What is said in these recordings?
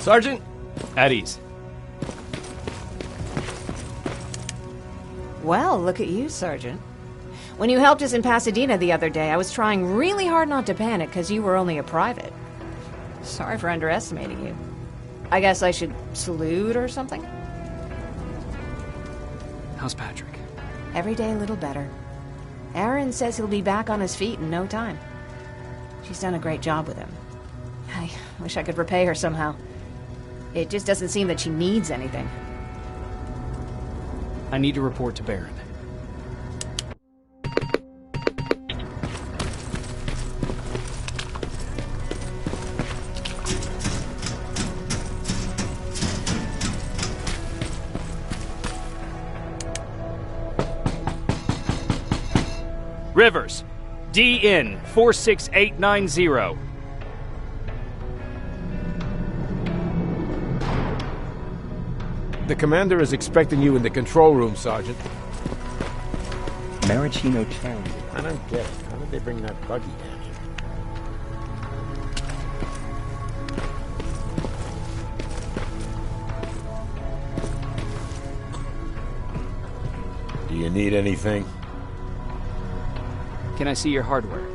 Sergeant? At ease. Well, look at you, Sergeant. When you helped us in Pasadena the other day, I was trying really hard not to panic because you were only a private. Sorry for underestimating you. I guess I should salute or something? How's Patrick? Every day a little better. Aaron says he'll be back on his feet in no time. She's done a great job with him. I wish I could repay her somehow. It just doesn't seem that she needs anything. I need to report to Baron. Rivers, DN 46890. The commander is expecting you in the control room, Sergeant. Maraschino Town. I don't get it. How did they bring that buggy down here? Do you need anything? Can I see your hardware?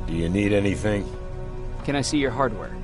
Do you need anything? Can I see your hardware?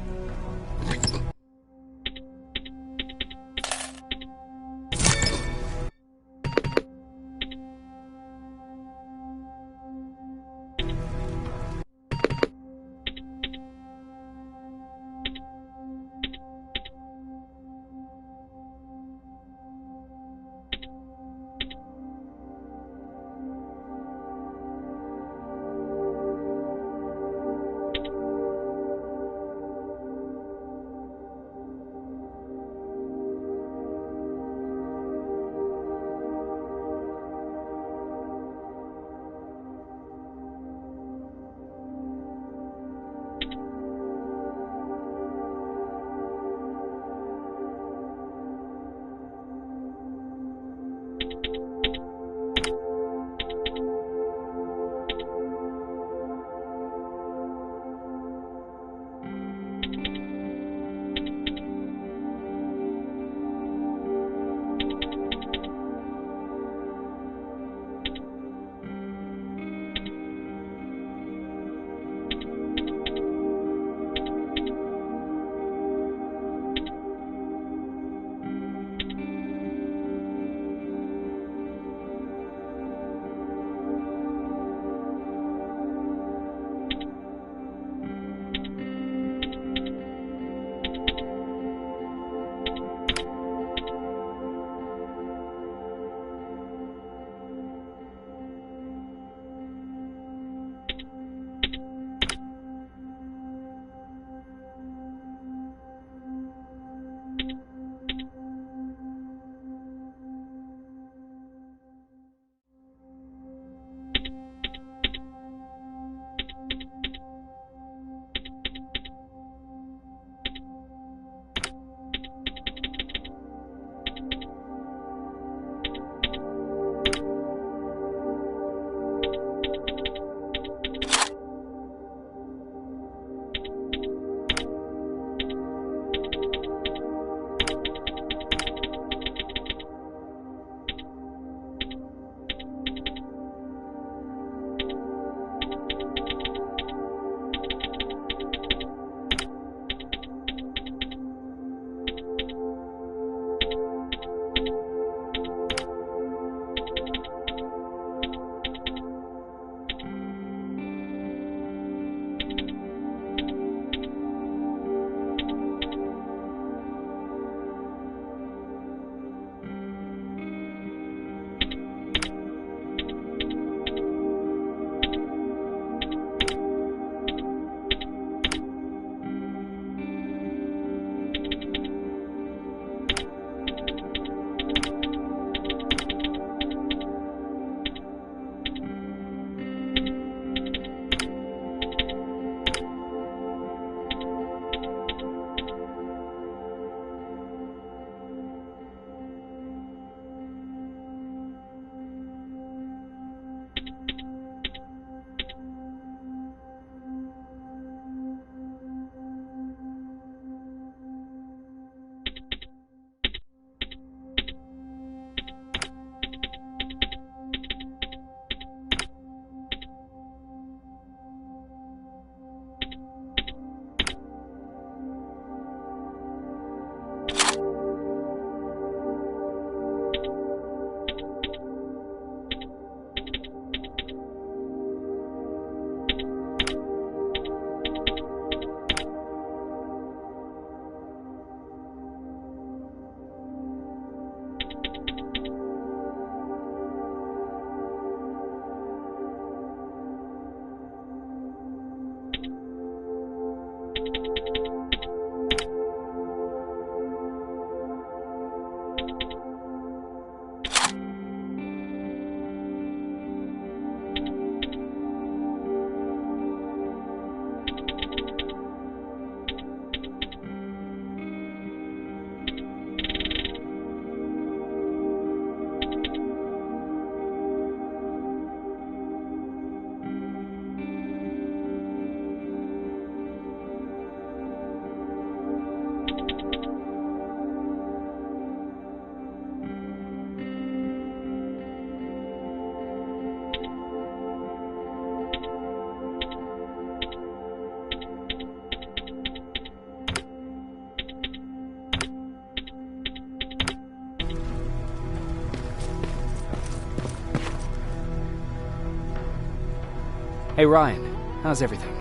Hey, Ryan. How's everything?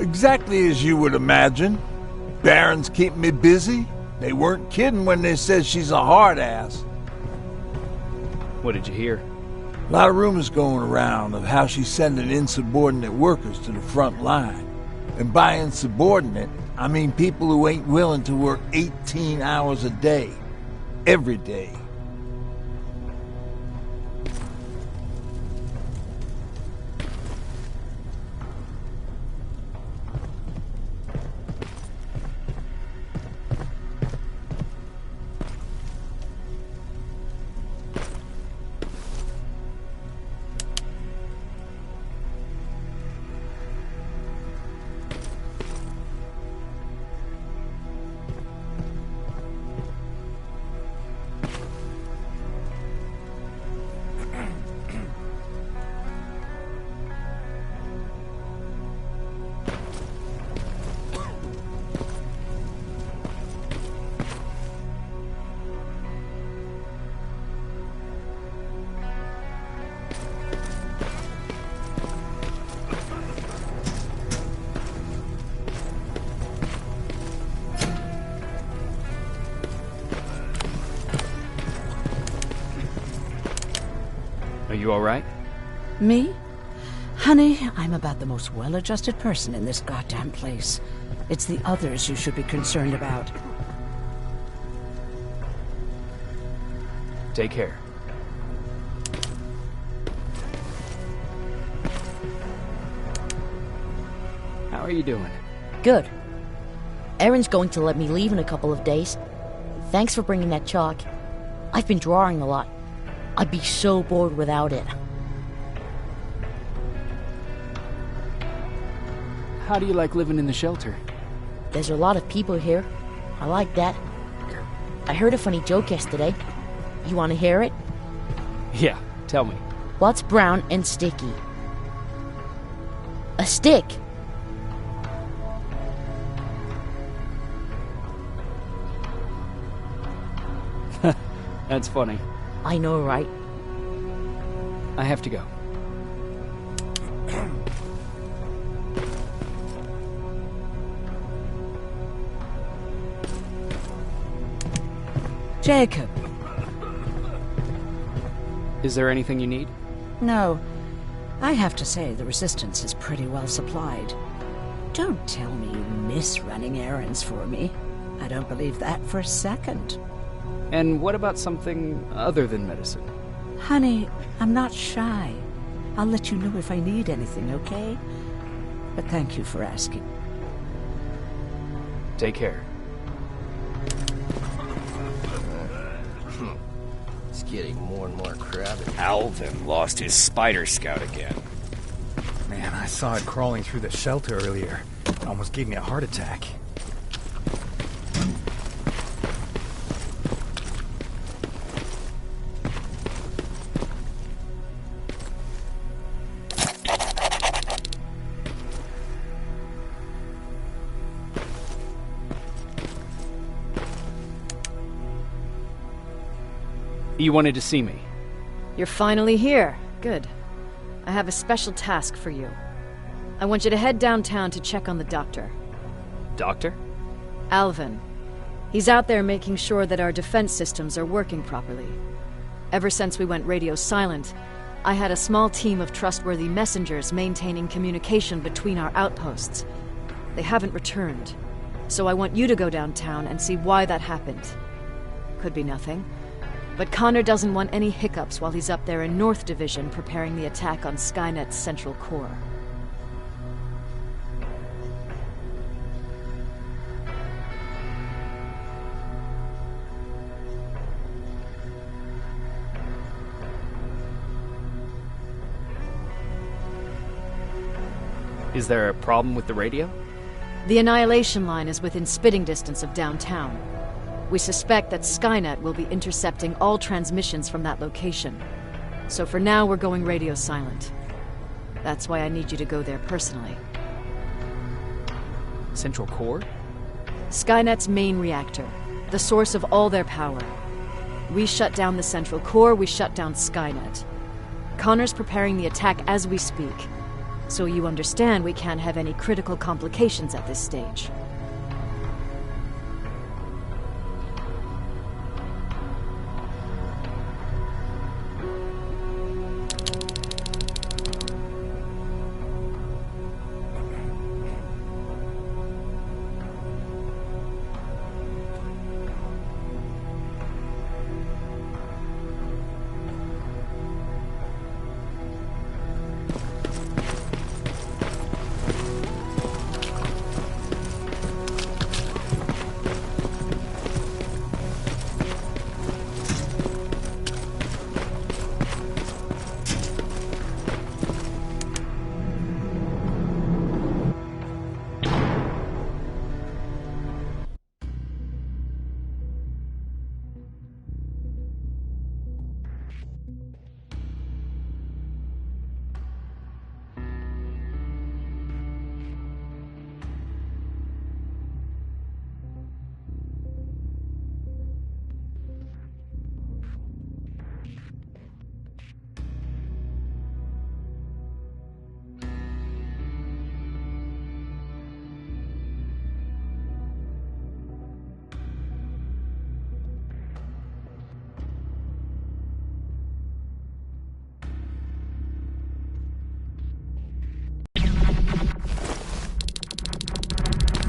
Exactly as you would imagine. Baron's keeping me busy. They weren't kidding when they said she's a hard ass. What did you hear? A lot of rumors going around of how she's sending insubordinate workers to the front line. And by insubordinate, I mean people who ain't willing to work 18 hours a day. Every day. Are you alright? Me? Honey, I'm about the most well-adjusted person in this goddamn place. It's the others you should be concerned about. Take care. How are you doing? Good. Erin's going to let me leave in a couple of days. Thanks for bringing that chalk. I've been drawing a lot. I'd be so bored without it. How do you like living in the shelter? There's a lot of people here. I like that. I heard a funny joke yesterday. You want to hear it? Yeah, tell me. What's brown and sticky? A stick. That's funny. I know, right? I have to go. Jacob. Is there anything you need? No. I have to say the Resistance is pretty well supplied. Don't tell me you miss running errands for me. I don't believe that for a second. And what about something other than medicine? Honey, I'm not shy. I'll let you know if I need anything, okay? But thank you for asking. Take care. It's getting more and more crowded. Alvin lost his spider scout again. Man, I saw it crawling through the shelter earlier. It almost gave me a heart attack. You wanted to see me? You're finally here. Good. I have a special task for you. I want you to head downtown to check on the doctor. Doctor? Alvin. He's out there making sure that our defense systems are working properly. Ever since we went radio silent, I had a small team of trustworthy messengers maintaining communication between our outposts. They haven't returned, so I want you to go downtown and see why that happened. Could be nothing. But Connor doesn't want any hiccups while he's up there in North Division preparing the attack on Skynet's central core. Is there a problem with the radio? The Annihilation Line is within spitting distance of downtown. We suspect that Skynet will be intercepting all transmissions from that location. So for now, we're going radio silent. That's why I need you to go there personally. Central core? Skynet's main reactor, the source of all their power. We shut down the central core, we shut down Skynet. Connor's preparing the attack as we speak. So you understand we can't have any critical complications at this stage.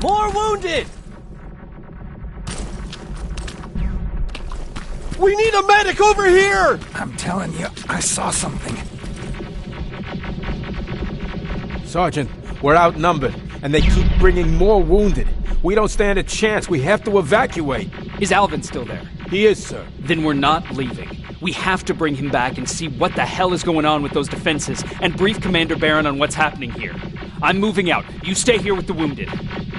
More wounded! We need a medic over here! I'm telling you, I saw something. Sergeant, we're outnumbered, and they keep bringing more wounded. We don't stand a chance. We have to evacuate. Is Alvin still there? He is, sir. Then we're not leaving. We have to bring him back and see what the hell is going on with those defenses and brief Commander Barron on what's happening here. I'm moving out. You stay here with the wounded.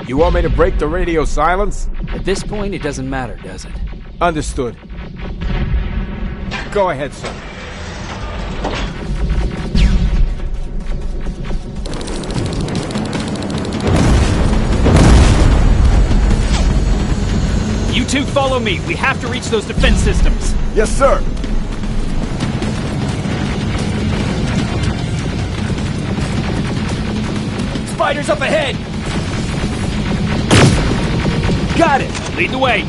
You want me to break the radio silence? At this point, it doesn't matter, does it? Understood. Go ahead, sir. You two follow me. We have to reach those defense systems. Yes, sir. Spiders up ahead! Got it! Lead the way.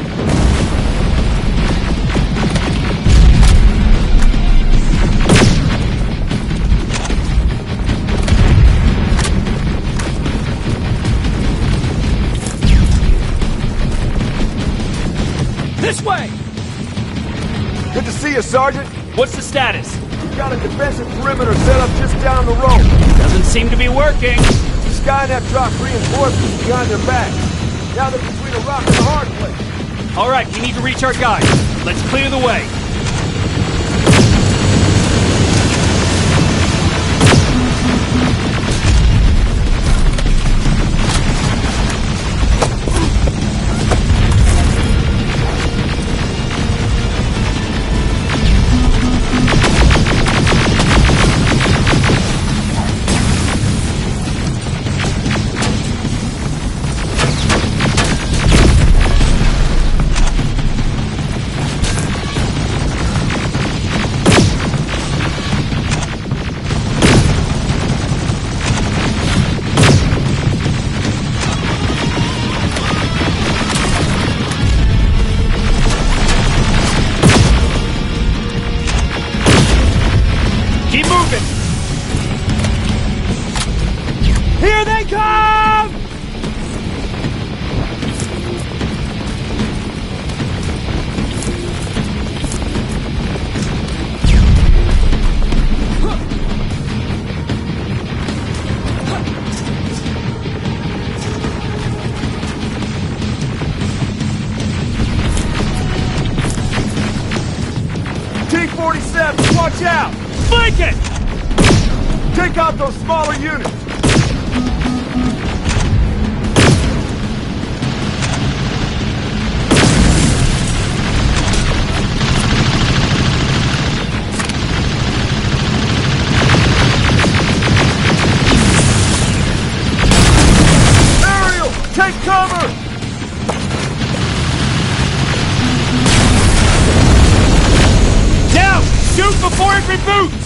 This way! Good to see you, Sergeant. What's the status? We've got a defensive perimeter set up just down the road. Doesn't seem to be working. Skynet dropped reinforcements behind their backs. Now they're between a rock and a hard place. All right, we need to reach our guys. Let's clear the way. Keep moving! Here they come! T-47, watch out! Flank it! Take out those smaller units! Aerial, take cover! Now! Shoot before it reboots!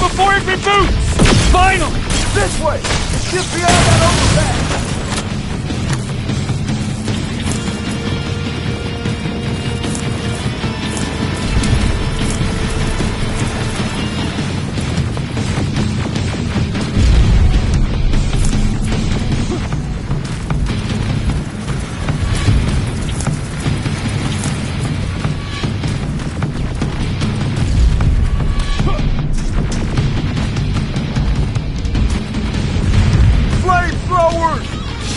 before it reboots! Finally! This way! Just beyond that overpass!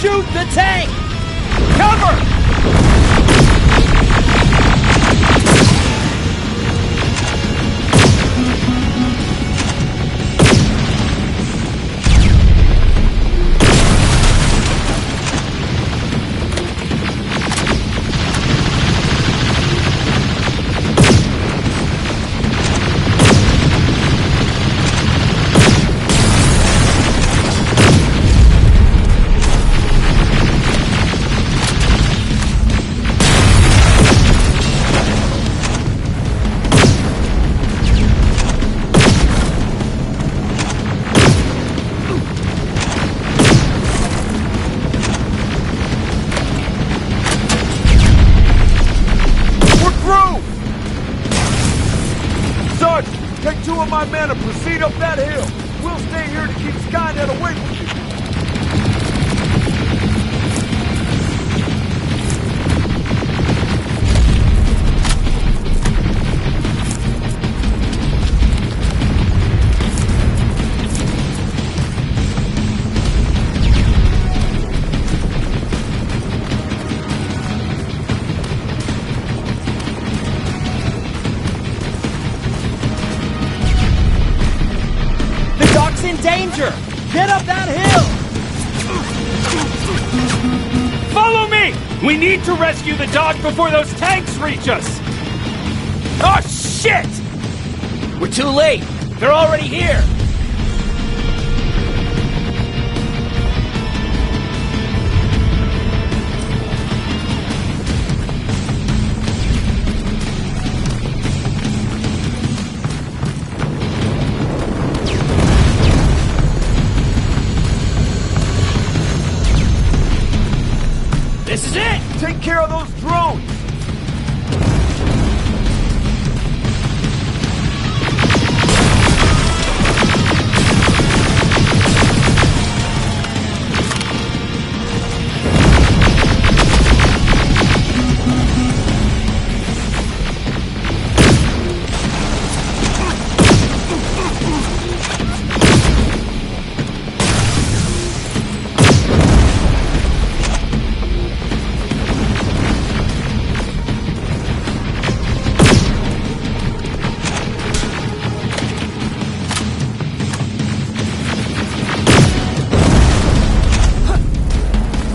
Shoot the tank! Cover! Take 2 of my men and proceed up that hill. We'll stay here to keep Skynet away from you. In danger! Get up that hill! Follow me! We need to rescue the dock before those tanks reach us! Oh, shit! We're too late! They're already here! This is it! Take care of those drones!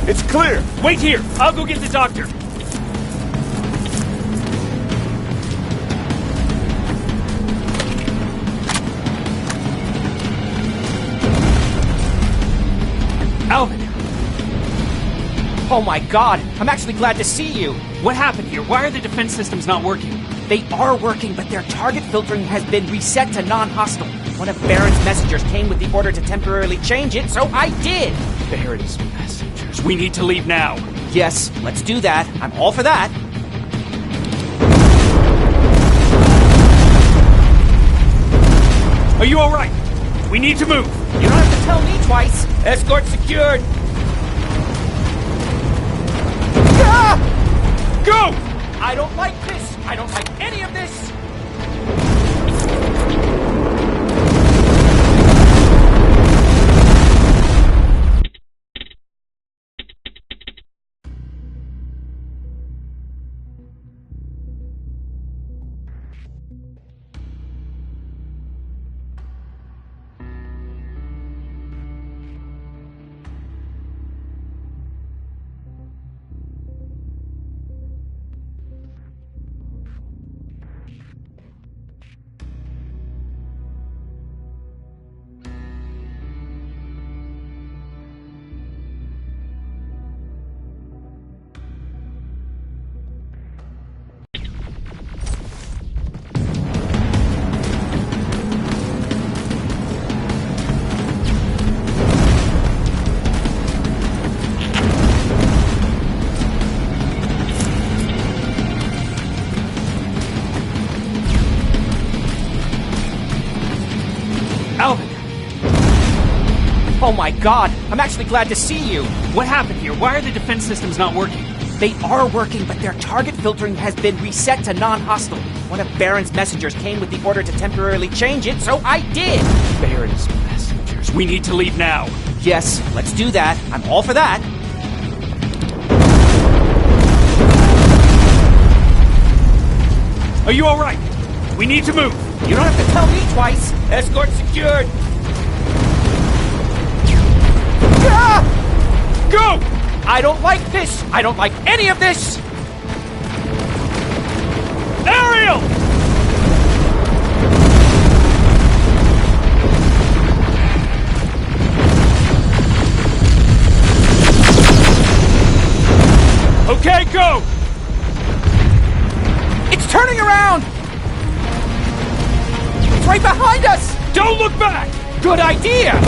It's clear! Wait here! I'll go get the doctor! Alvin! Oh my god! I'm actually glad to see you! What happened here? Why are the defense systems not working? They are working, but their target filtering has been reset to non-hostile. One of Baron's messengers came with the order to temporarily change it, so I did! Baron's messengers. We need to leave now. Yes, let's do that. I'm all for that. Are you alright? We need to move. You don't have to tell me twice. Escort secured. Ah! Go! I don't like this. I don't like any of this. Oh my god, I'm actually glad to see you. What happened here? Why are the defense systems not working? They are working, but their target filtering has been reset to non-hostile. One of Baron's messengers came with the order to temporarily change it, so I did. Baron's messengers. We need to leave now. Yes, let's do that. I'm all for that. Are you alright? We need to move. You don't have to tell me twice. Escort secured. Ah! Go! I don't like this! I don't like any of this! Ariel! Okay, go! It's turning around! It's right behind us! Don't look back! Good idea!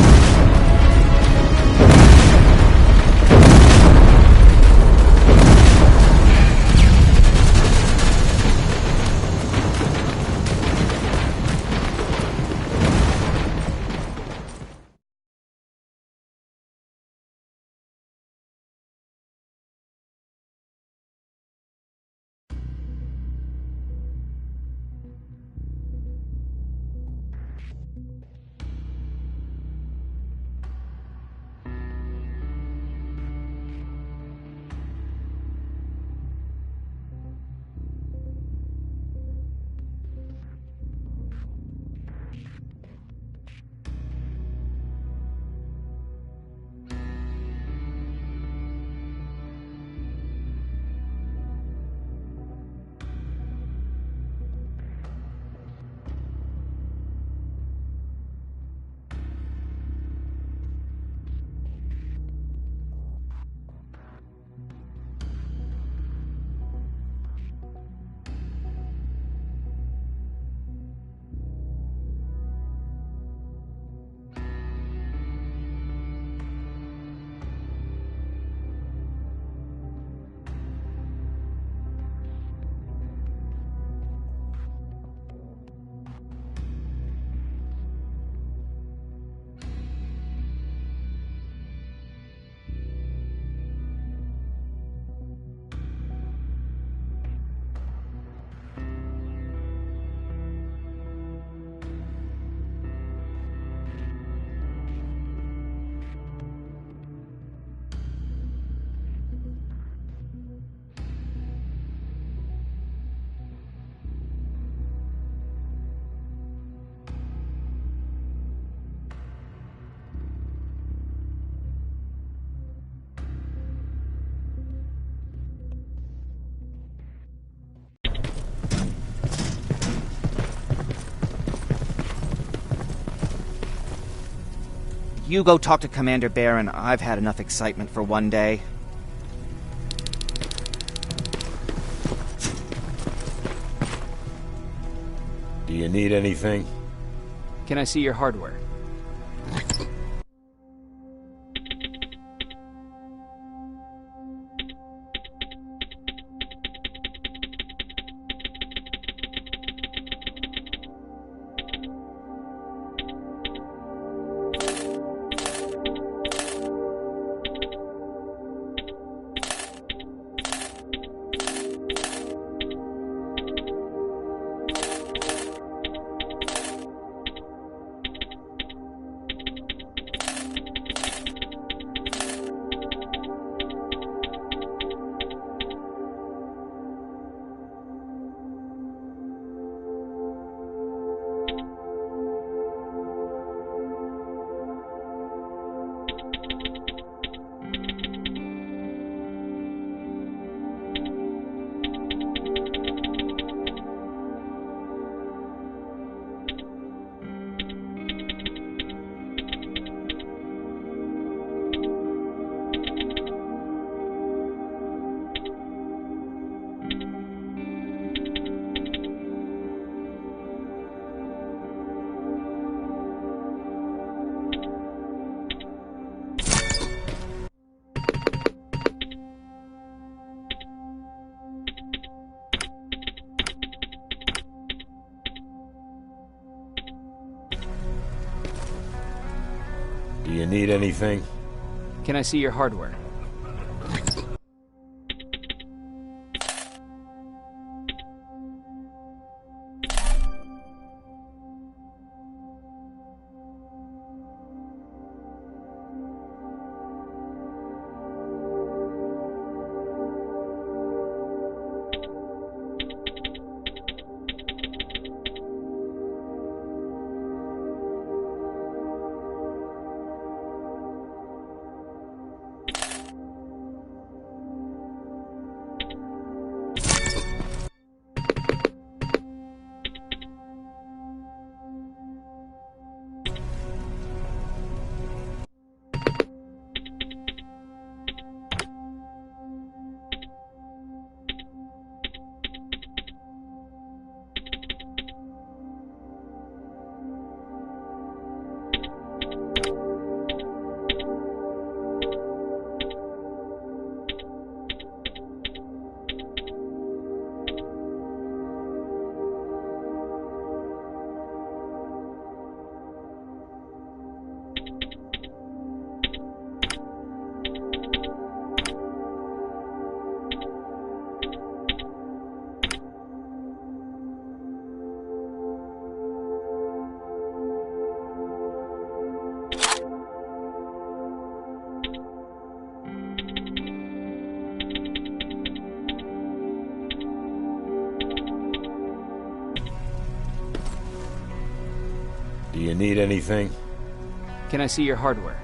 You go talk to Commander Baron. I've had enough excitement for one day. Do you need anything? Can I see your hardware? Do you need anything? Can I see your hardware? Do you need anything? Can I see your hardware?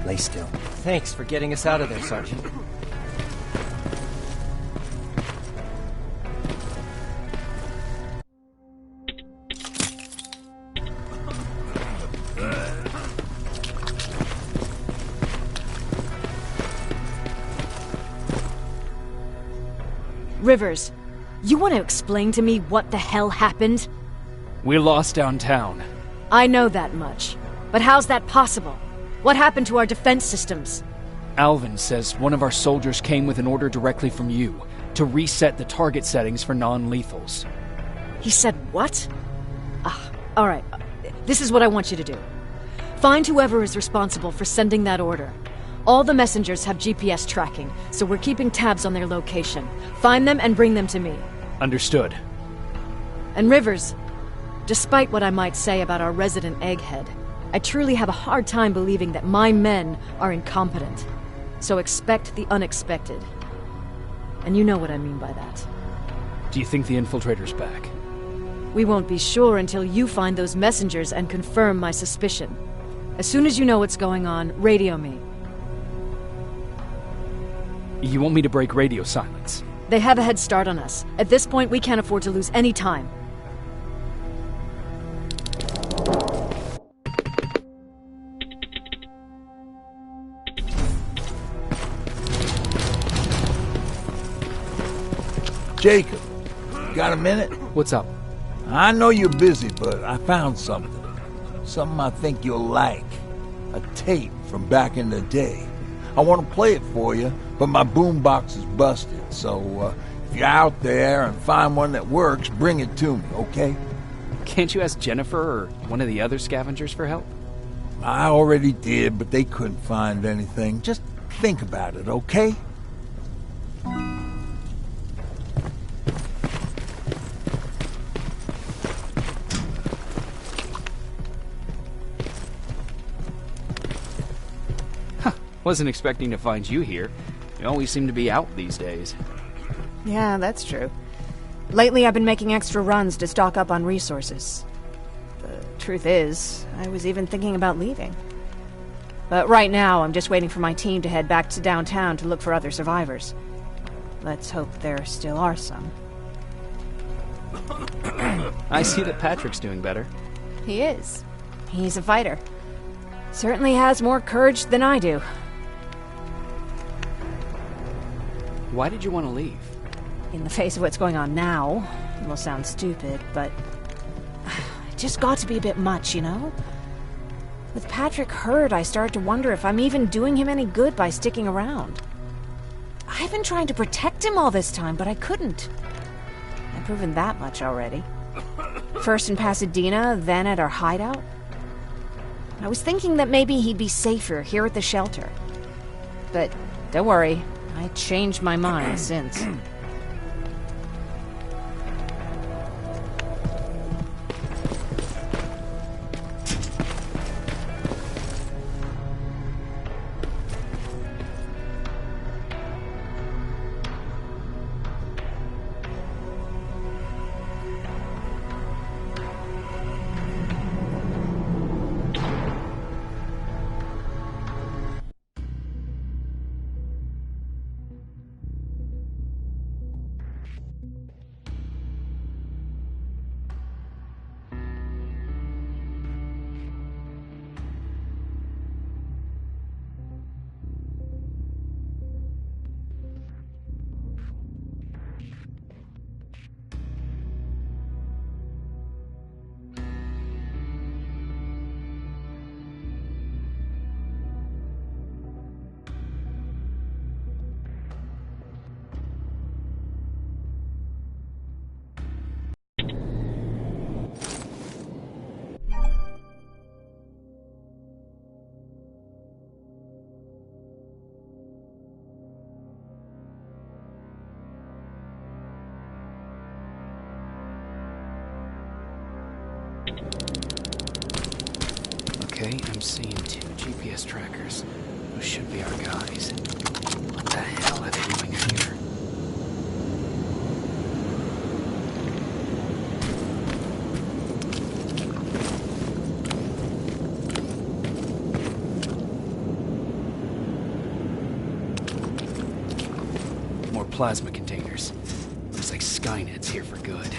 Lay still. Thanks for getting us out of there, Sergeant. Rivers, you want to explain to me what the hell happened? We lost downtown. I know that much. But how's that possible? What happened to our defense systems? Alvin says one of our soldiers came with an order directly from you to reset the target settings for non-lethals. He said what? Alright, this is what I want you to do. Find whoever is responsible for sending that order. All the messengers have GPS tracking, so we're keeping tabs on their location. Find them and bring them to me. Understood. And Rivers, despite what I might say about our resident egghead, I truly have a hard time believing that my men are incompetent. So expect the unexpected. And you know what I mean by that. Do you think the infiltrator's back? We won't be sure until you find those messengers and confirm my suspicion. As soon as you know what's going on, radio me. You want me to break radio silence? They have a head start on us. At this point, we can't afford to lose any time. Jacob, got a minute? What's up? I know you're busy, but I found something. Something I think you'll like. A tape from back in the day. I want to play it for you, but my boombox is busted, so if you're out there and find one that works, bring it to me, okay? Can't you ask Jennifer or one of the other scavengers for help? I already did, but they couldn't find anything. Just think about it, okay? Wasn't expecting to find you here. You always seem to be out these days. Yeah, that's true. Lately I've been making extra runs to stock up on resources. The truth is, I was even thinking about leaving. But right now, I'm just waiting for my team to head back to downtown to look for other survivors. Let's hope there still are some. I see that Patrick's doing better. He is. He's a fighter. Certainly has more courage than I do. Why did you want to leave? In the face of what's going on now, it will sound stupid, but it just got to be a bit much, you know? With Patrick hurt, I started to wonder if I'm even doing him any good by sticking around. I've been trying to protect him all this time, but I couldn't. I've proven that much already. First in Pasadena, then at our hideout. I was thinking that maybe he'd be safer here at the shelter. But don't worry, I changed my mind since. Okay, I'm seeing 2 GPS trackers. Those should be our guys. What the hell are they doing here? More plasma containers. Looks like Skynet's here for good.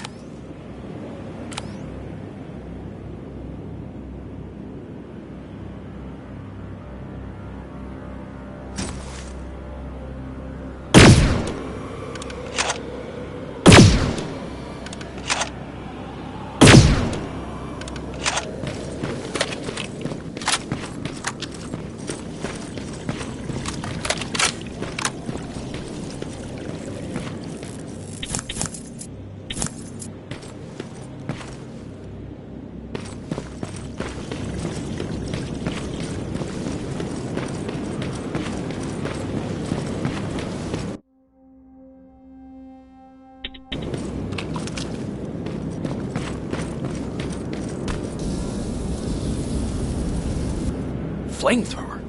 Flamethrower?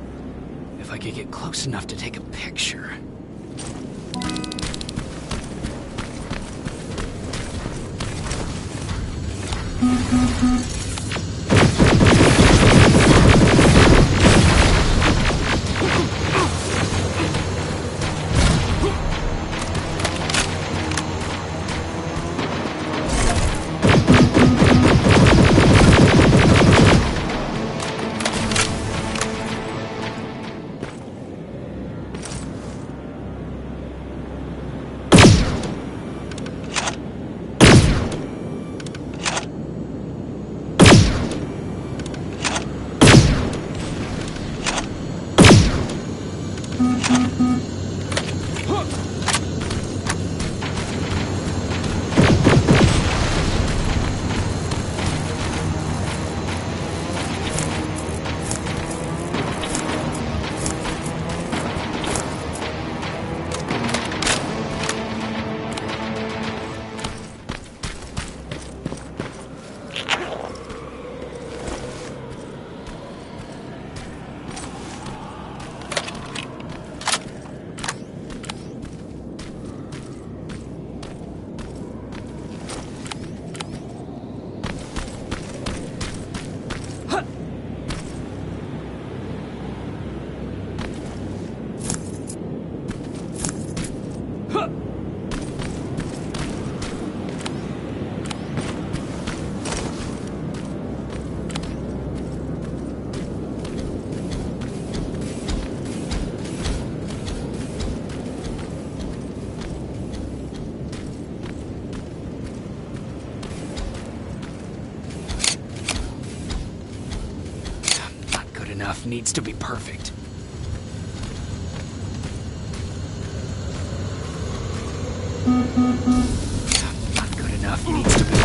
If I could get close enough to take a picture. Enough needs to be perfect. Not good enough. Needs to be.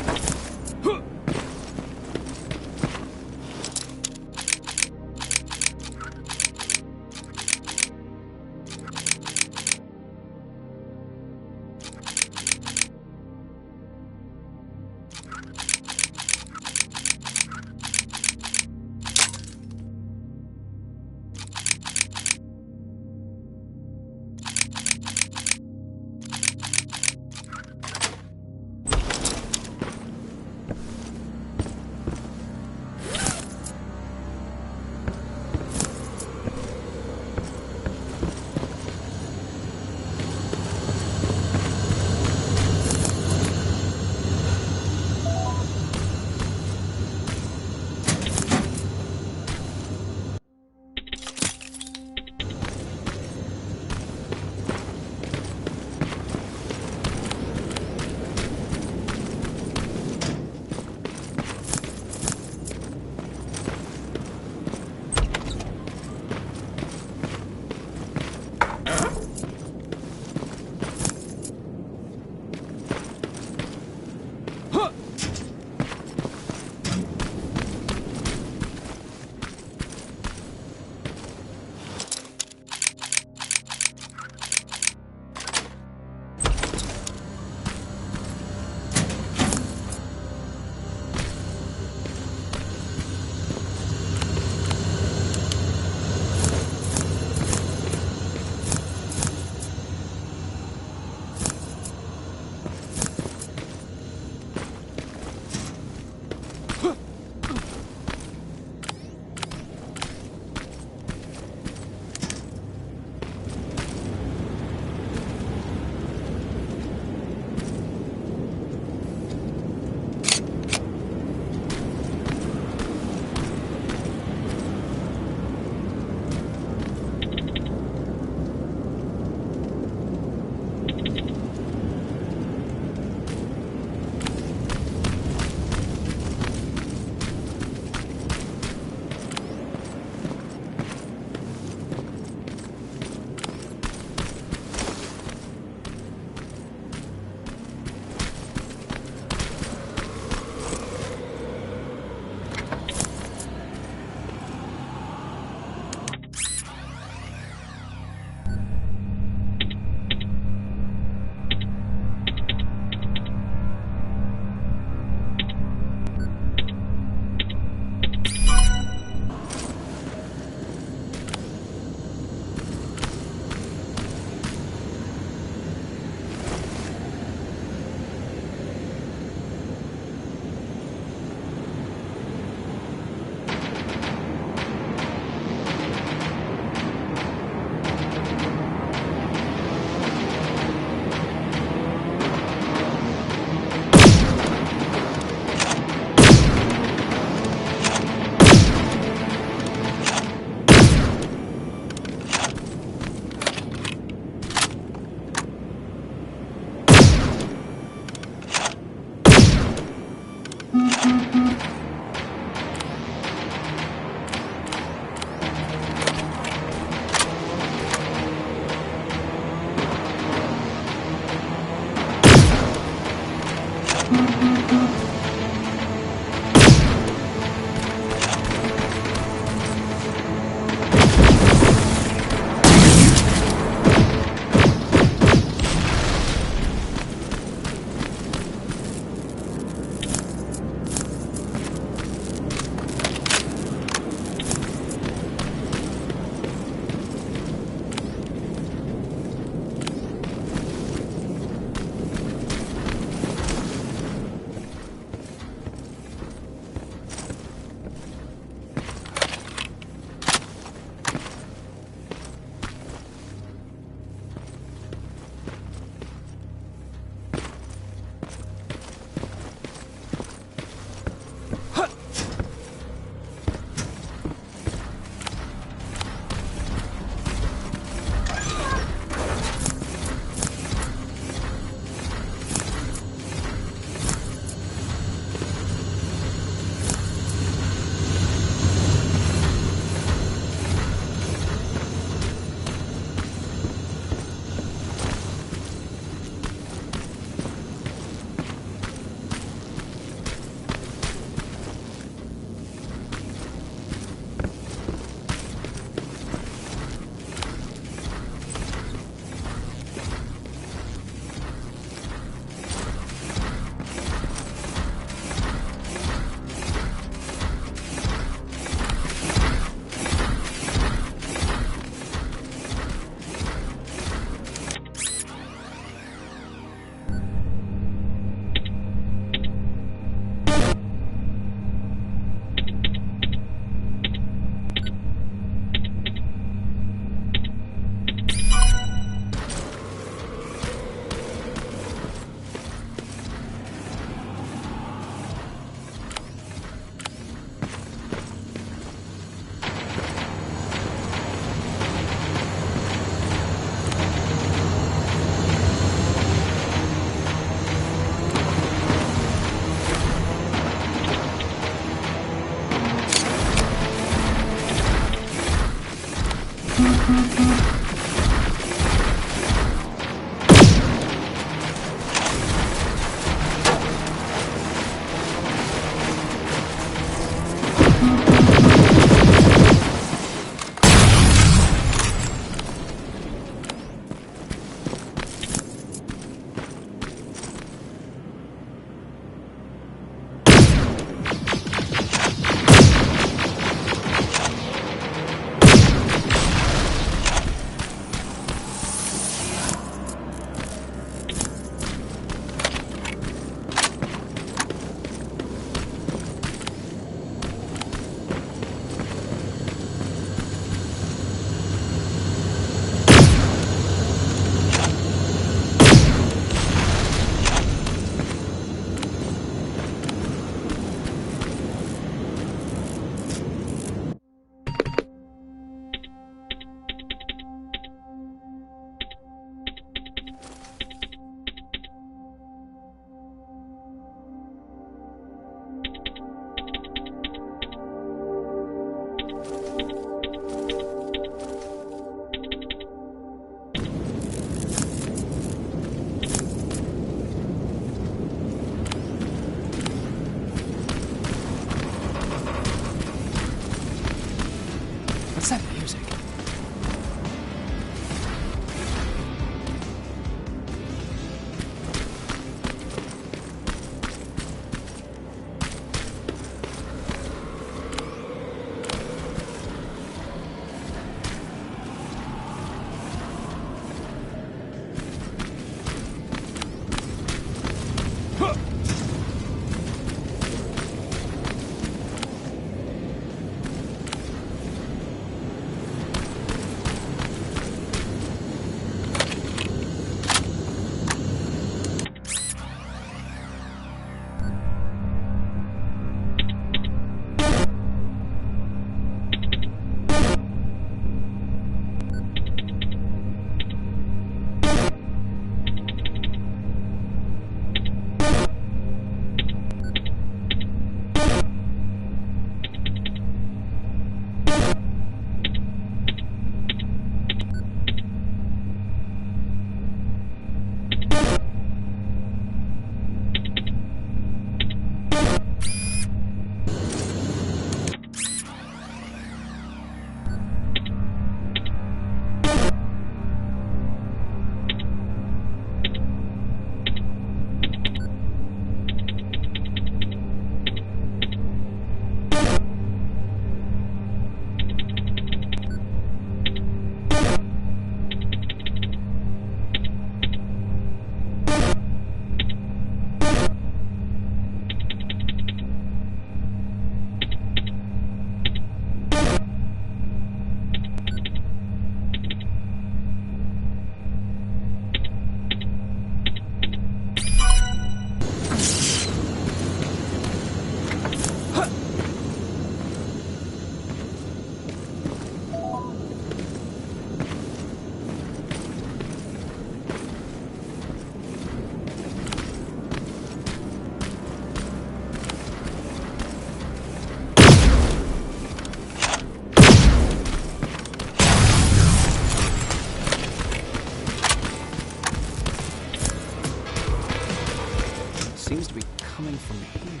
Seems to be coming from here.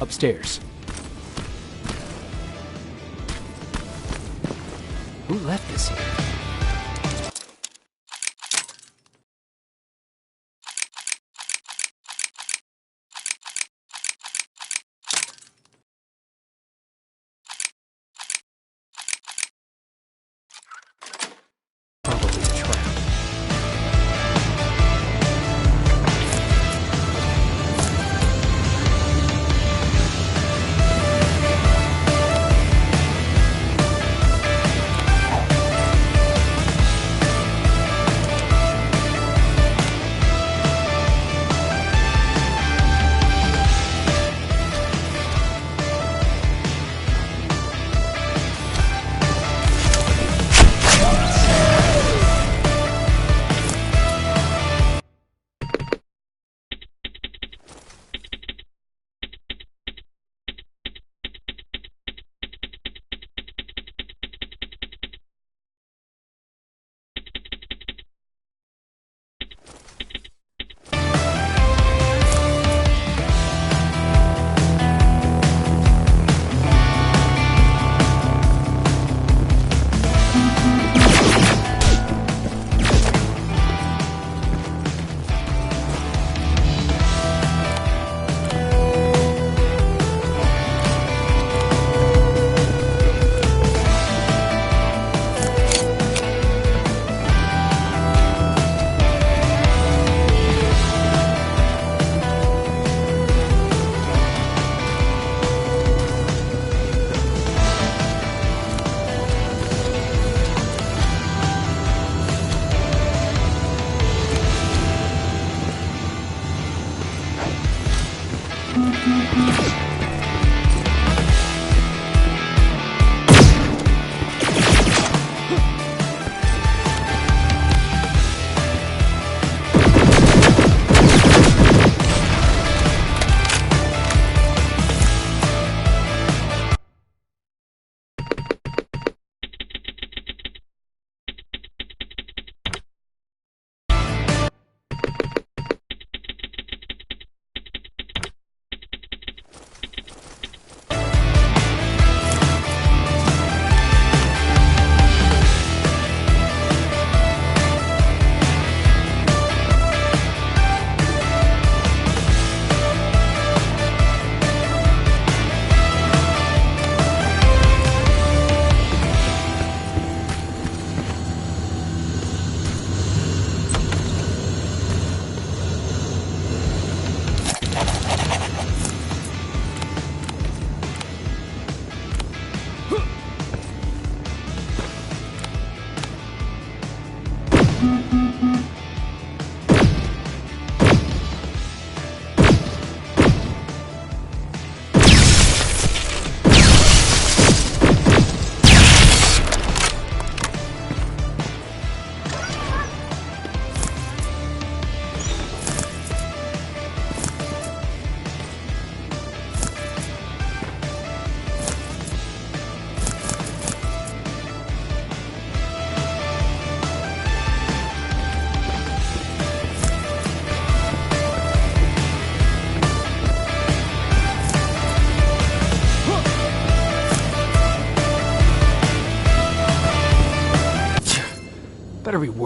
Upstairs. Who left this here? Probably a trap.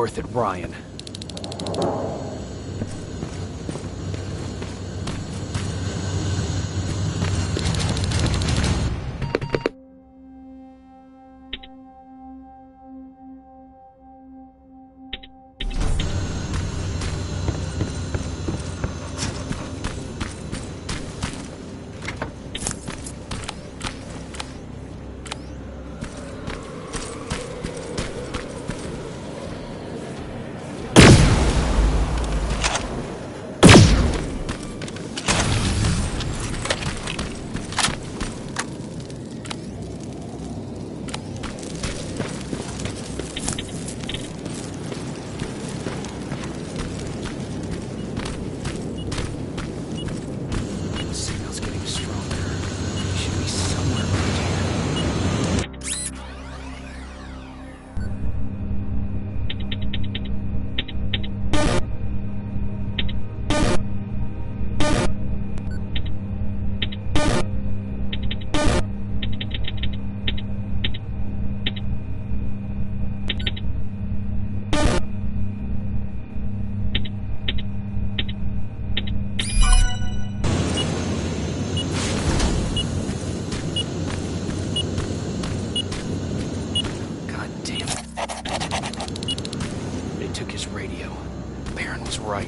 worth it, Ryan.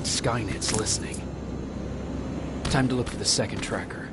Skynet's listening. Time to look for the second tracker.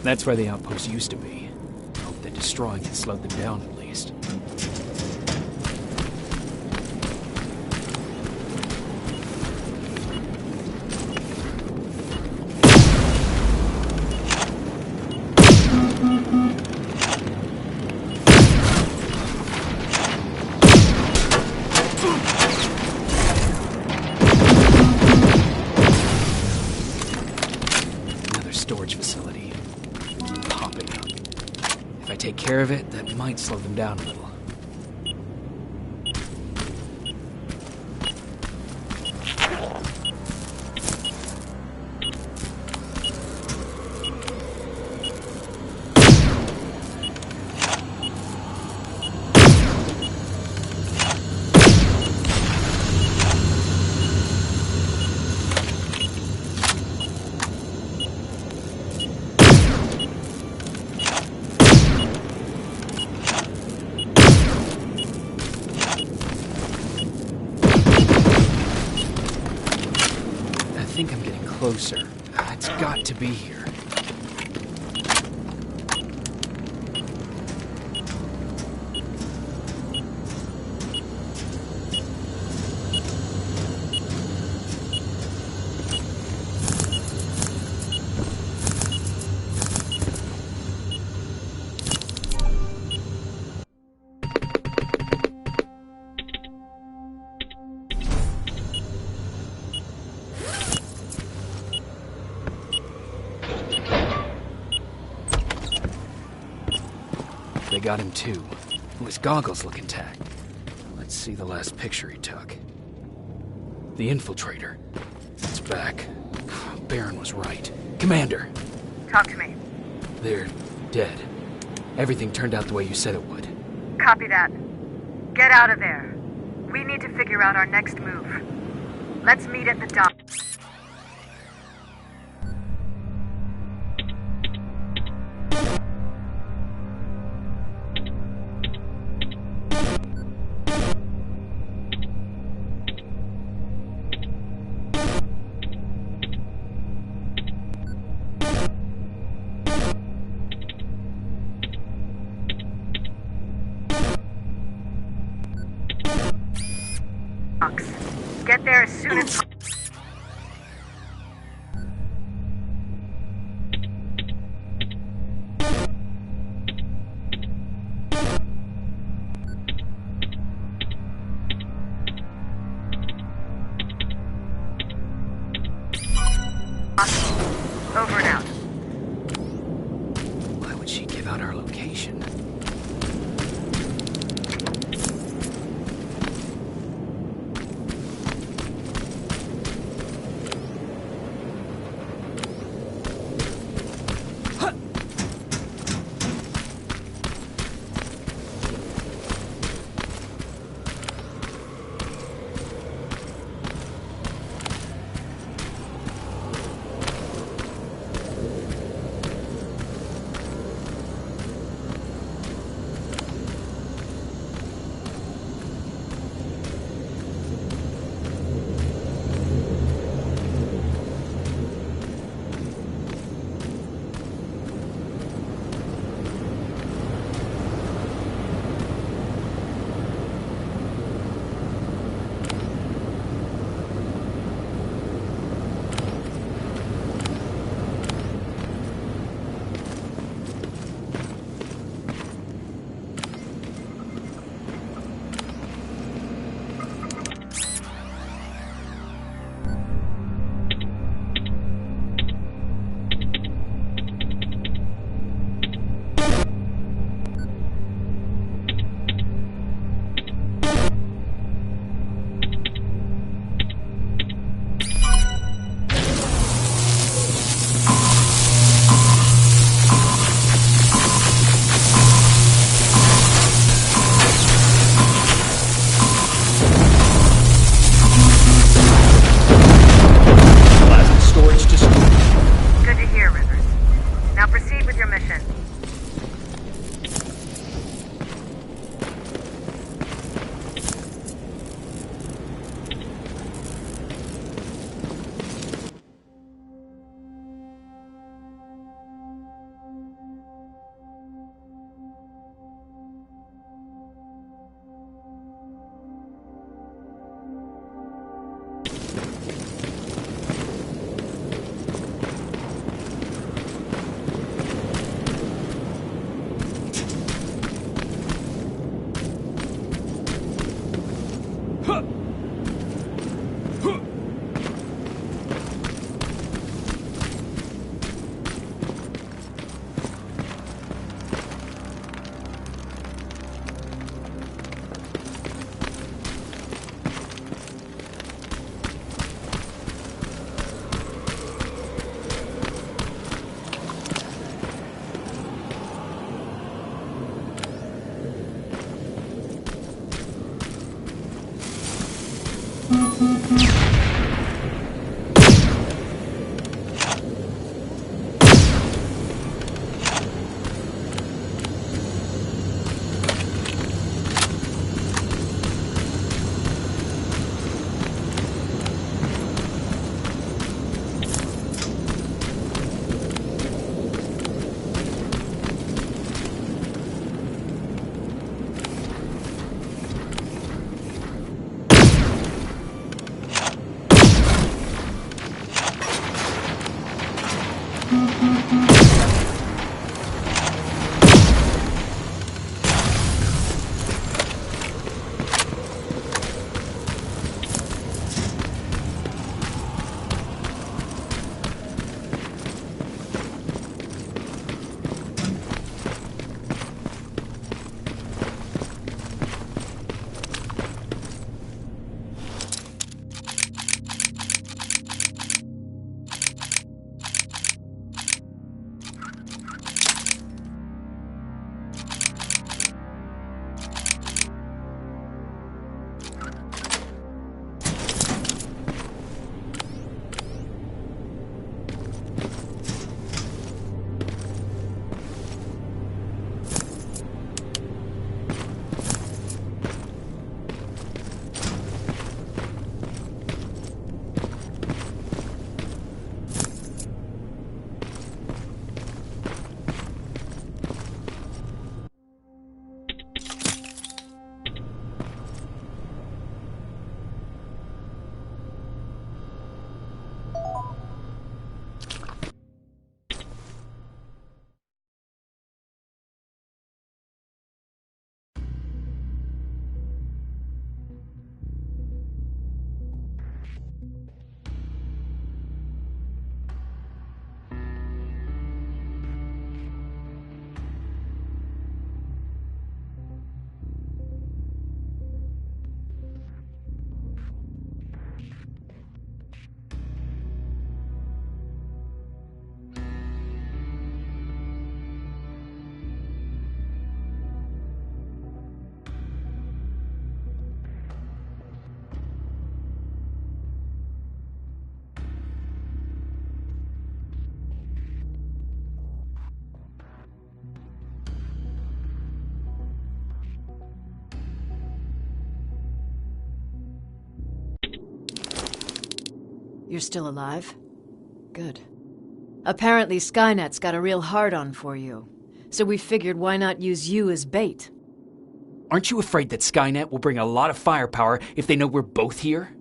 That's where the outpost used to be. Hope that destroying it slowed them down at least. Another storage facility. Popping up. If I take care of it, that might slow them down a little. think I'm getting closer. It's got to be here. They got him too. His goggles look intact. Let's see the last picture he took. The infiltrator. It's back. Baron was right. Commander! Talk to me. They're dead. Everything turned out the way you said it would. Copy that. Get out of there. We need to figure out our next move. Let's meet at the dock. Get there as soon as over and out. Why would she give out our location? You're still alive? Good. Apparently Skynet's got a real hard-on for you. So we figured why not use you as bait? Aren't you afraid that Skynet will bring a lot of firepower if they know we're both here?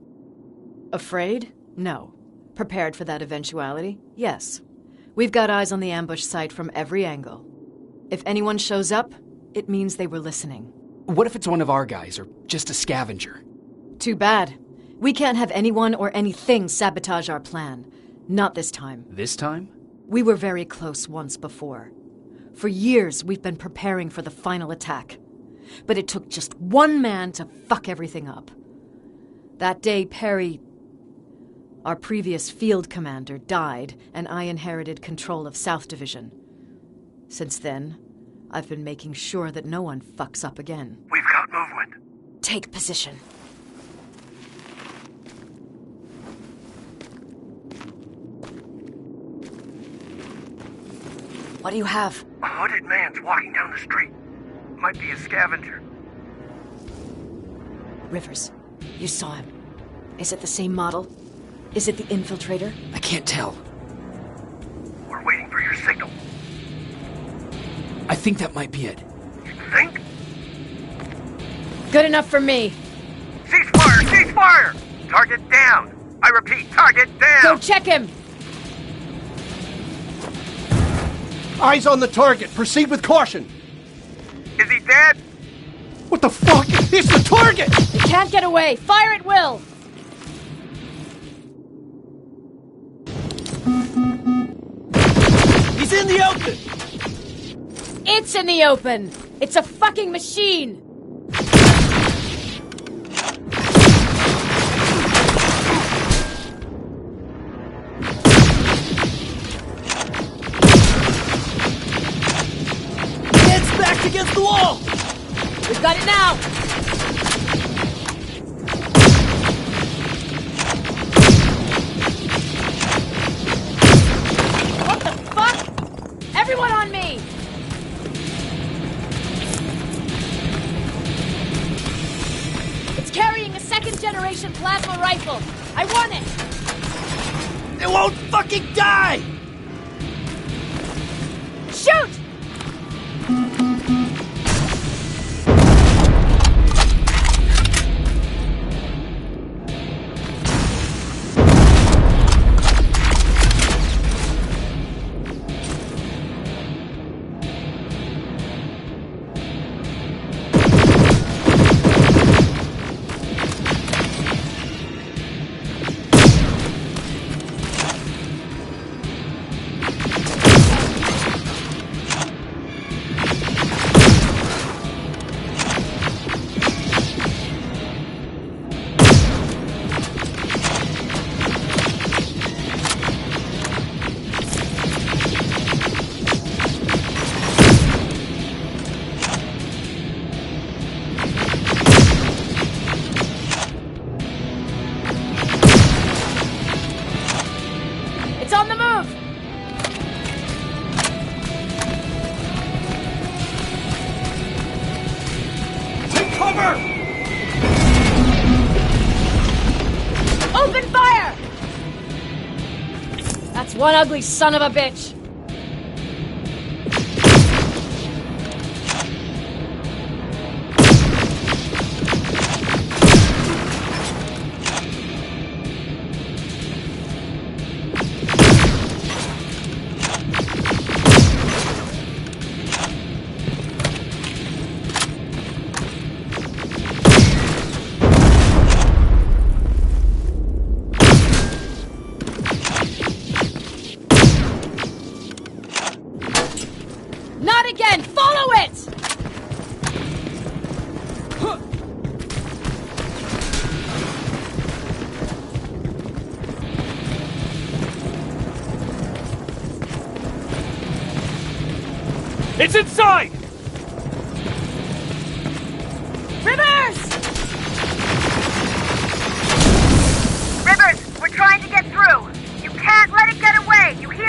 Afraid? No. Prepared for that eventuality? Yes. We've got eyes on the ambush site from every angle. If anyone shows up, it means they were listening. What if it's one of our guys, or just a scavenger? Too bad. We can't have anyone or anything sabotage our plan. Not this time. This time? We were very close once before. For years, we've been preparing for the final attack. But it took just one man to fuck everything up. That day, Perry, our previous field commander, died, and I inherited control of South Division. Since then, I've been making sure that no one fucks up again. We've got movement. Take position. What do you have? A hooded man's walking down the street. Might be a scavenger. Rivers, you saw him. Is it the same model? Is it the infiltrator? I can't tell. We're waiting for your signal. I think that might be it. You think? Good enough for me. Cease fire! Cease fire! Target down! I repeat, target down! Go check him! Eyes on the target. Proceed with caution. Is he dead? What the fuck? It's the target! He can't get away. Fire at will! He's in the open! It's in the open! It's a fucking machine! Head's back against the wall! We've got it now! What the fuck? Everyone on me! It's carrying a second-generation plasma rifle. I want it! It won't fucking die! Shoot! That's one ugly son of a bitch! Not again! Follow it! It's inside! Rivers! Rivers, we're trying to get through. You can't let it get away, you hear?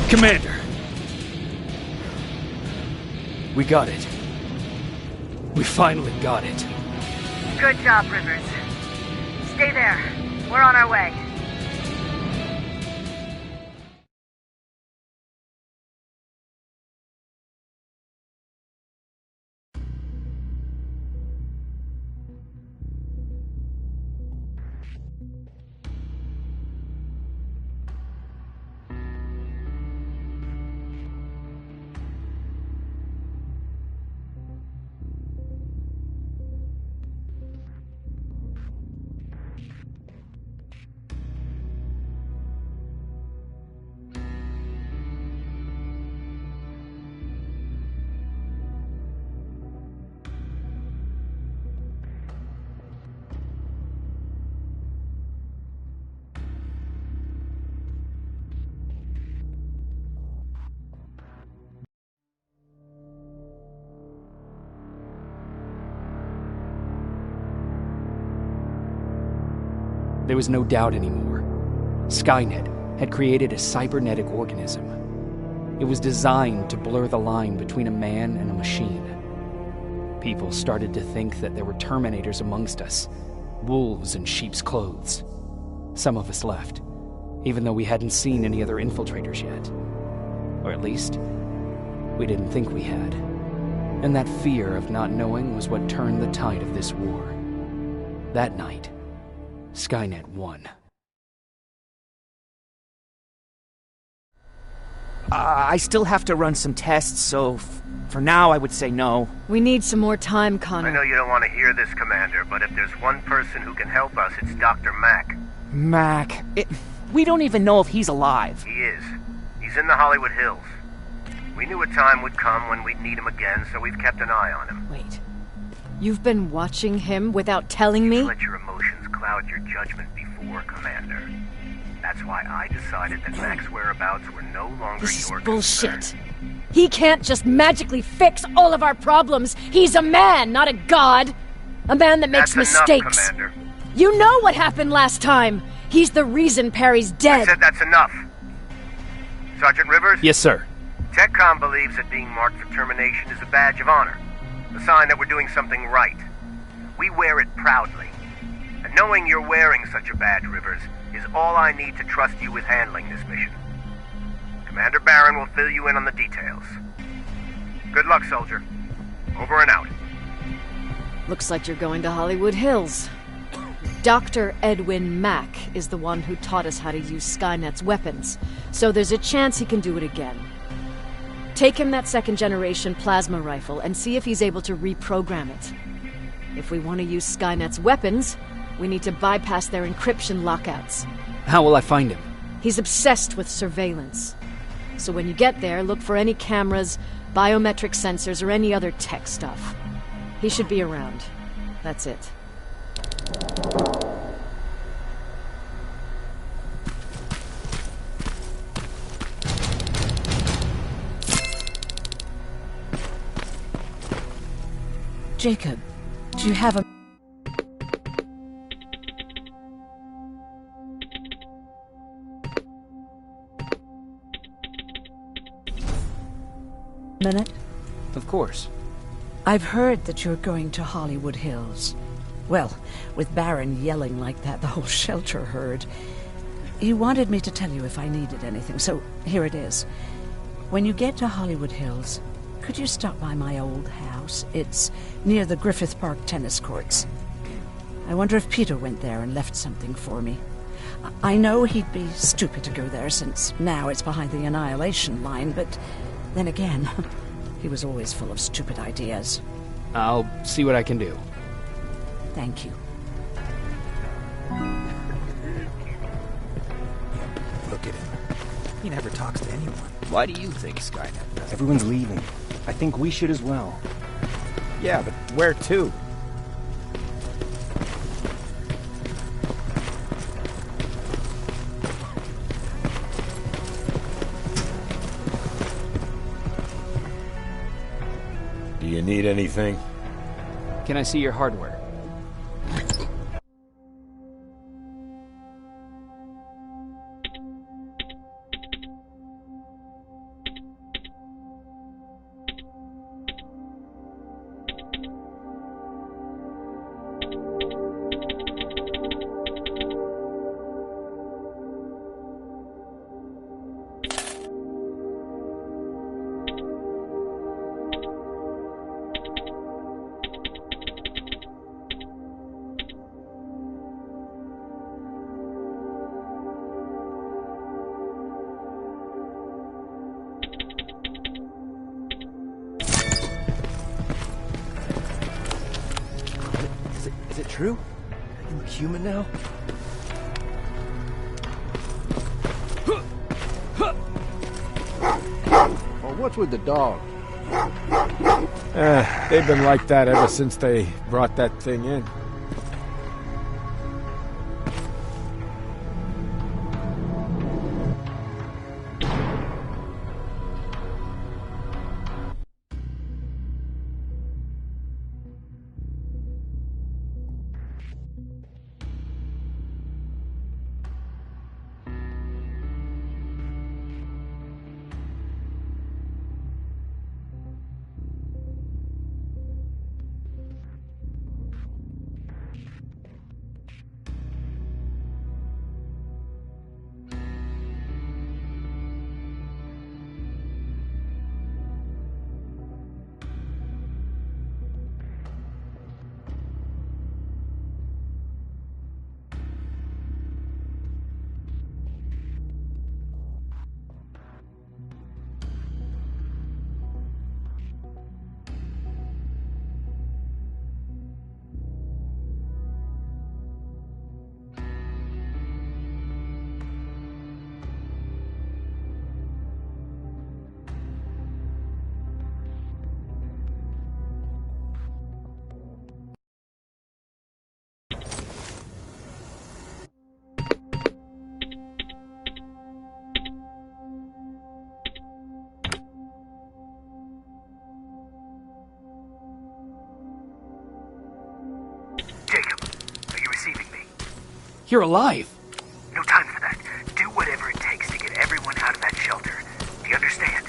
Commander! We got it. We finally got it. Good job, Rivers. Stay there. We're on our way. There was no doubt anymore. Skynet had created a cybernetic organism. It was designed to blur the line between a man and a machine. People started to think that there were Terminators amongst us, wolves in sheep's clothes. Some of us left, even though we hadn't seen any other infiltrators yet. Or at least, we didn't think we had. And that fear of not knowing was what turned the tide of this war. That night, Skynet won. I still have to run some tests, so for now I would say no. We need some more time, Connor. I know you don't want to hear this, Commander, but if there's one person who can help us, it's Dr. Mack. Mac. We don't even know if he's alive. He is. He's in the Hollywood Hills. We knew a time would come when we'd need him again, so we've kept an eye on him. Wait. You've been watching him without telling me? Let your emotions cloud your judgment before, Commander. That's why I decided that Mac's whereabouts were no longer This your is bullshit. concern. He can't just magically fix all of our problems. He's a man, not a god. A man that makes That's mistakes. enough, Commander. You know what happened last time. He's the reason Perry's dead. I said that's enough. Sergeant Rivers? Yes, sir. TechCom believes that being marked for termination is a badge of honor. A sign that we're doing something right. We wear it proudly. And knowing you're wearing such a badge, Rivers, is all I need to trust you with handling this mission. Commander Barron will fill you in on the details. Good luck, soldier. Over and out. Looks like you're going to Hollywood Hills. Dr. Edwin Mack is the one who taught us how to use Skynet's weapons, so there's a chance he can do it again. Take him that second-generation plasma rifle and see if he's able to reprogram it. If we want to use Skynet's weapons, we need to bypass their encryption lockouts. How will I find him? He's obsessed with surveillance. So when you get there, look for any cameras, biometric sensors, or any other tech stuff. He should be around. That's it. Jacob, do you have a... minute? Of course. I've heard that you're going to Hollywood Hills. Well, with Barron yelling like that, the whole shelter heard. He wanted me to tell you if I needed anything, so here it is. When you get to Hollywood Hills, could you stop by my old house? It's near the Griffith Park tennis courts. I wonder if Peter went there and left something for me. I know he'd be stupid to go there, since now it's behind the Annihilation Line, but then again, he was always full of stupid ideas. I'll see what I can do. Thank you. Look at him. He never talks to anyone. Why do you think Skynet does? Everyone's leaving. I think we should as well. Yeah, but where to? Do you need anything? Can I see your hardware? true? You look human now? Well, what's with the dog? They've been like that ever since they brought that thing in. You're alive. No time for that. Do whatever it takes to get everyone out of that shelter. Do you understand?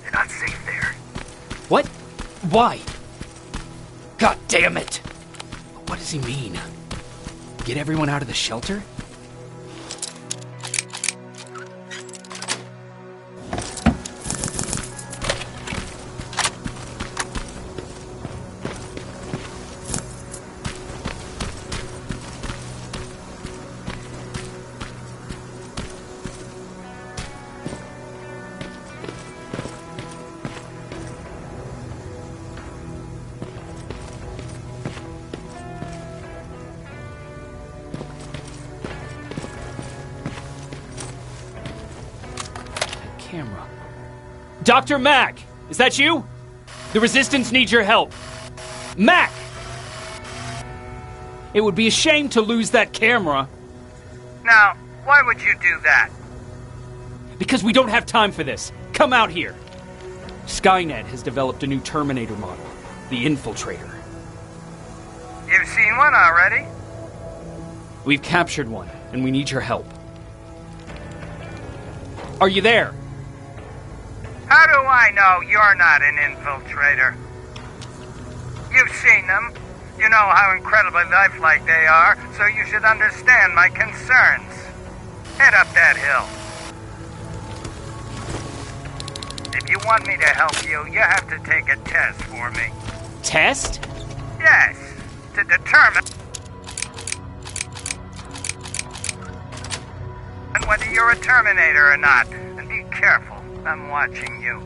They're not safe there. What? Why? God damn it! What does he mean? Get everyone out of the shelter? Camera. Dr. Mack! Is that you? The Resistance needs your help. Mack! It would be a shame to lose that camera. Now, why would you do that? Because we don't have time for this. Come out here. Skynet has developed a new Terminator model, the Infiltrator. You've seen one already? We've captured one, and we need your help. Are you there? How do I know you're not an infiltrator? You've seen them. You know how incredibly lifelike they are, so you should understand my concerns. Head up that hill. If you want me to help you, you have to take a test for me. Test? Yes, to determine whether you're a Terminator or not. And be careful, I'm watching you.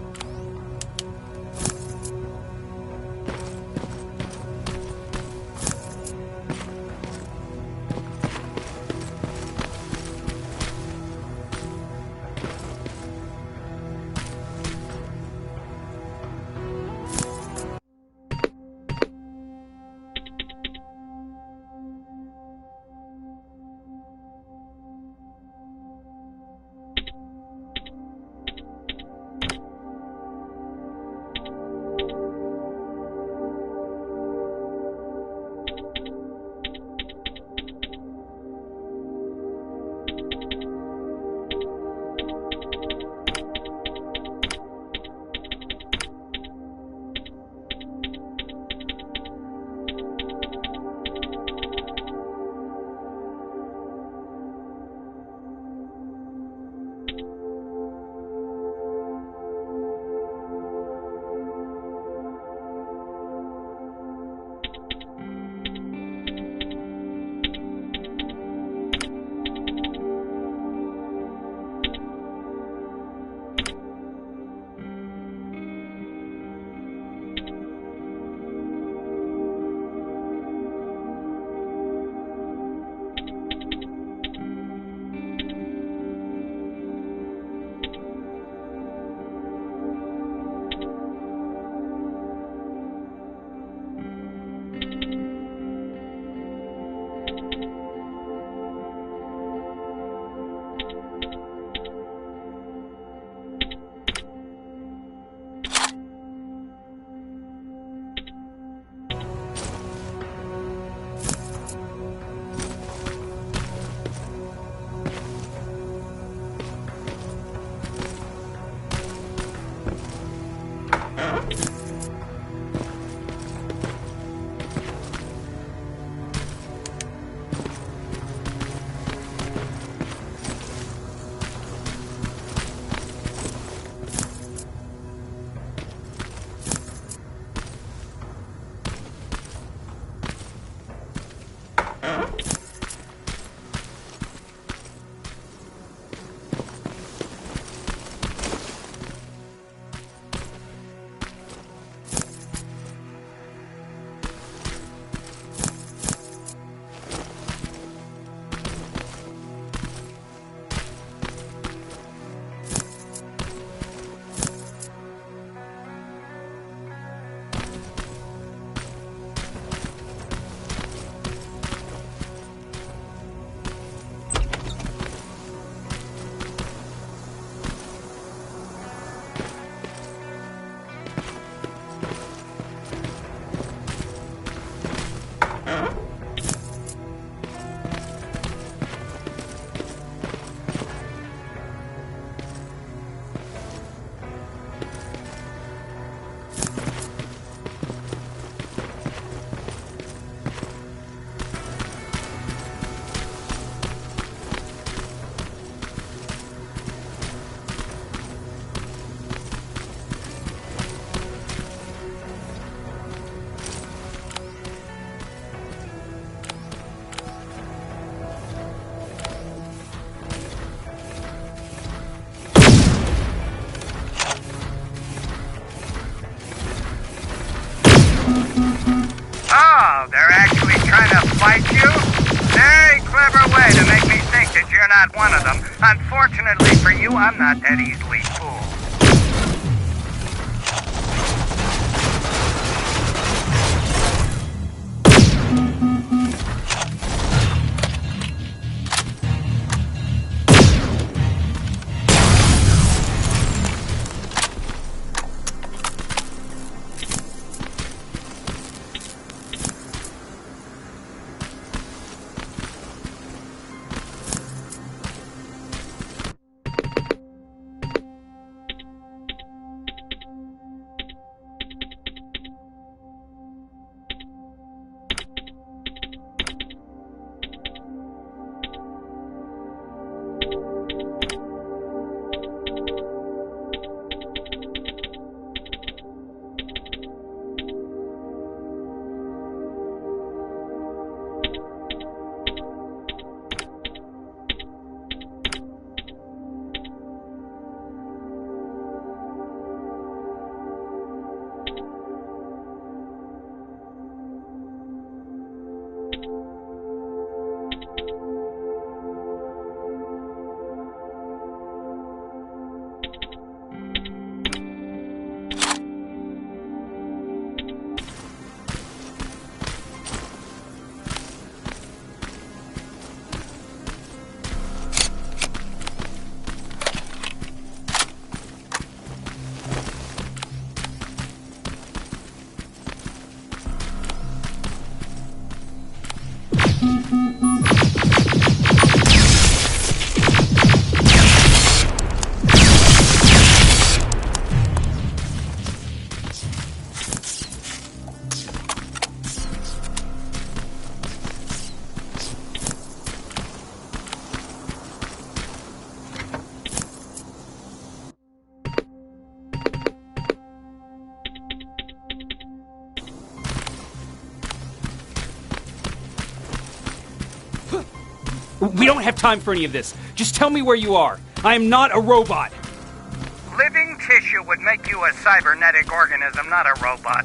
Oh, they're actually trying to fight you? Very clever way to make me think that you're not one of them. Unfortunately for you, I'm not that easily fooled. We don't have time for any of this. Just tell me where you are. I am not a robot. Living tissue would make you a cybernetic organism, not a robot.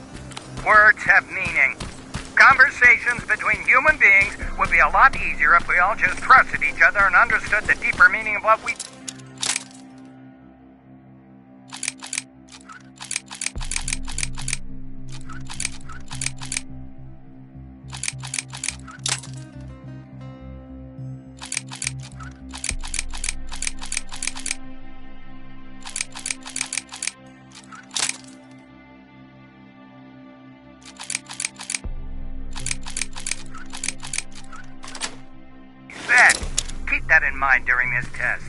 Words have meaning. Conversations between human beings would be a lot easier if we all just trusted each other and understood the deeper meaning of what we... Keep that in mind during this test.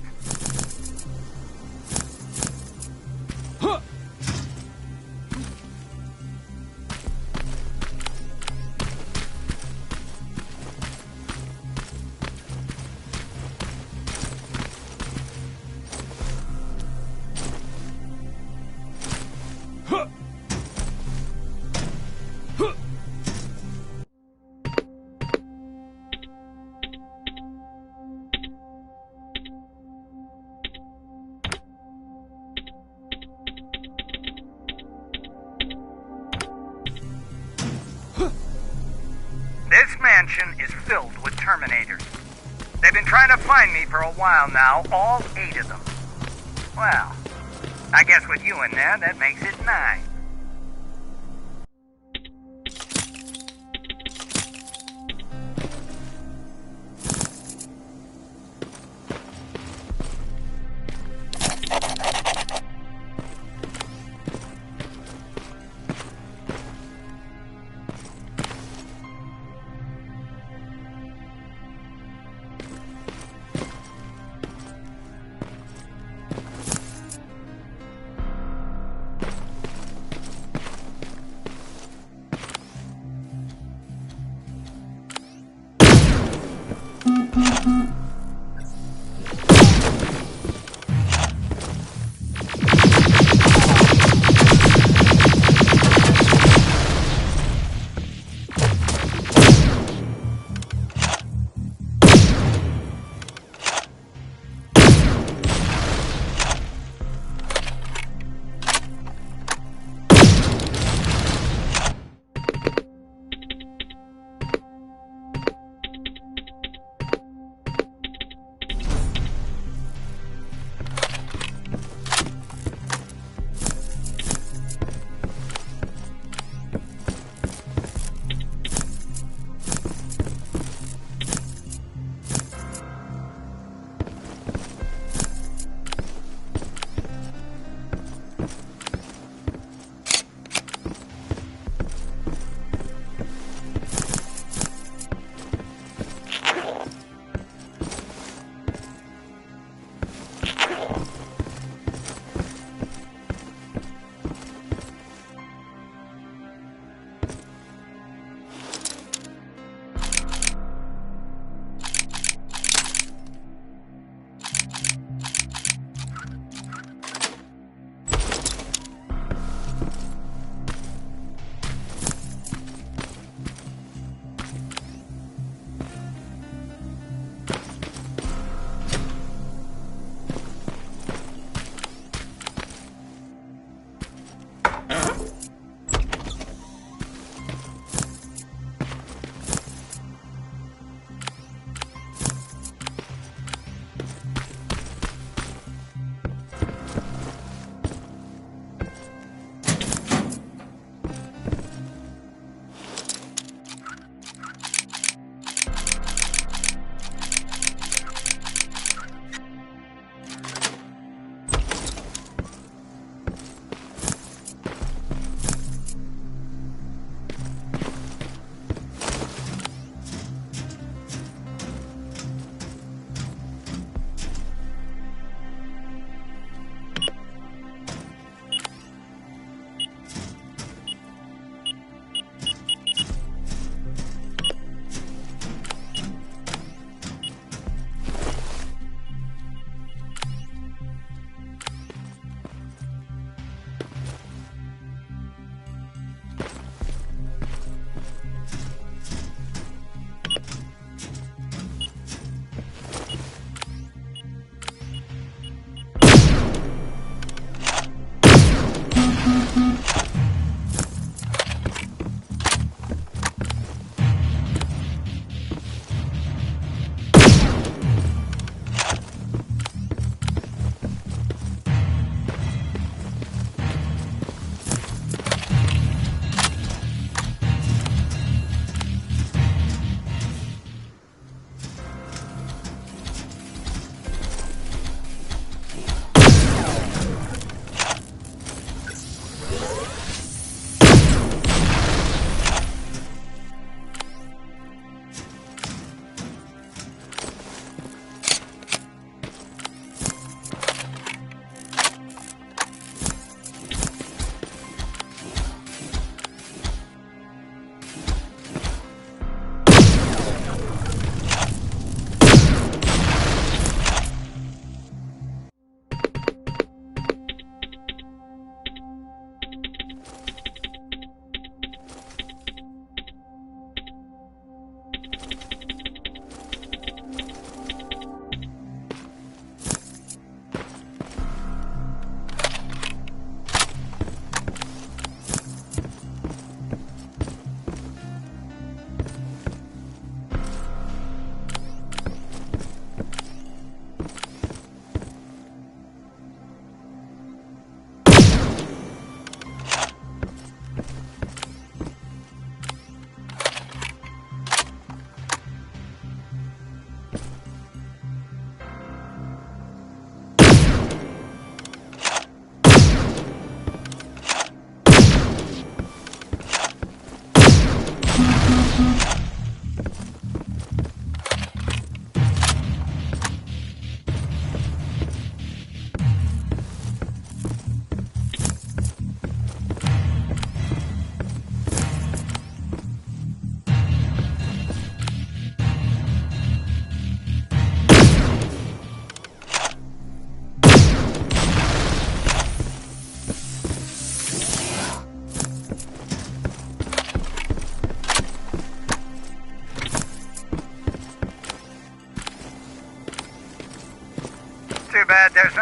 This mansion is filled with Terminators. They've been trying to find me for a while now, all 8 of them. Well, I guess with you in there, that makes it 9.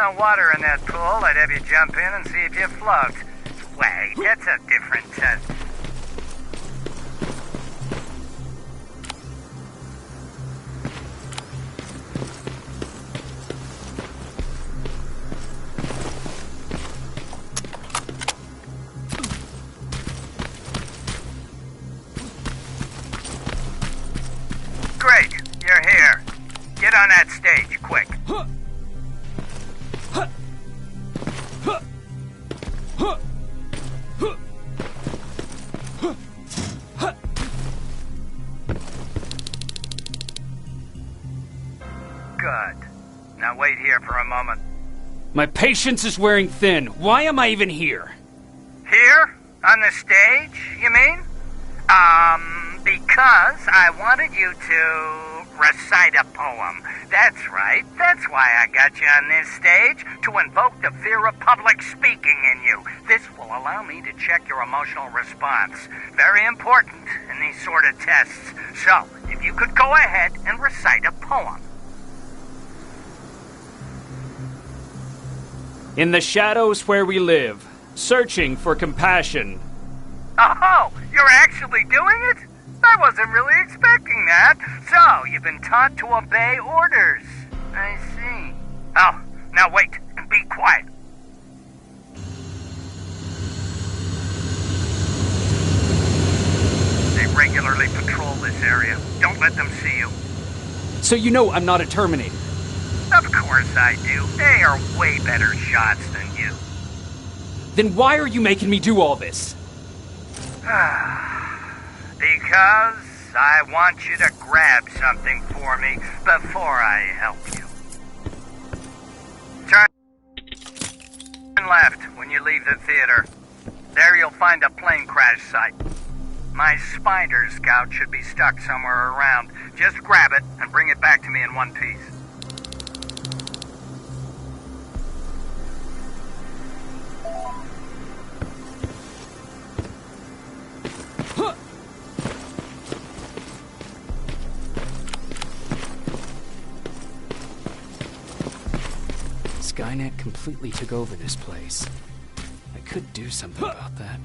no water in that pool, I'd have you jump in and see if you float. Wait, that's a different test. Great, you're here. Get on that stage, quick. Good. Now wait here for a moment. My patience is wearing thin. Why am I even here? Here? On the stage, you mean? Because I wanted you to recite a poem. That's right. That's why I got you on this stage, to invoke the fear of public speaking in you. This will allow me to check your emotional response. Very important in these sort of tests. So, if you could go ahead and recite a poem. In the shadows where we live, searching for compassion. Oh, you're actually doing it? I wasn't really expecting that. So, you've been taught to obey orders. I see. Oh, now wait and be quiet. They regularly patrol this area. Don't let them see you. So you know I'm not a Terminator. Of course I do. They are way better shots than you. Then why are you making me do all this? Because I want you to grab something for me before I help you. Turn left when you leave the theater. There you'll find a plane crash site. My spider scout should be stuck somewhere around. Just grab it and bring it back to me in one piece. Skynet completely took over this place. I could do something about that.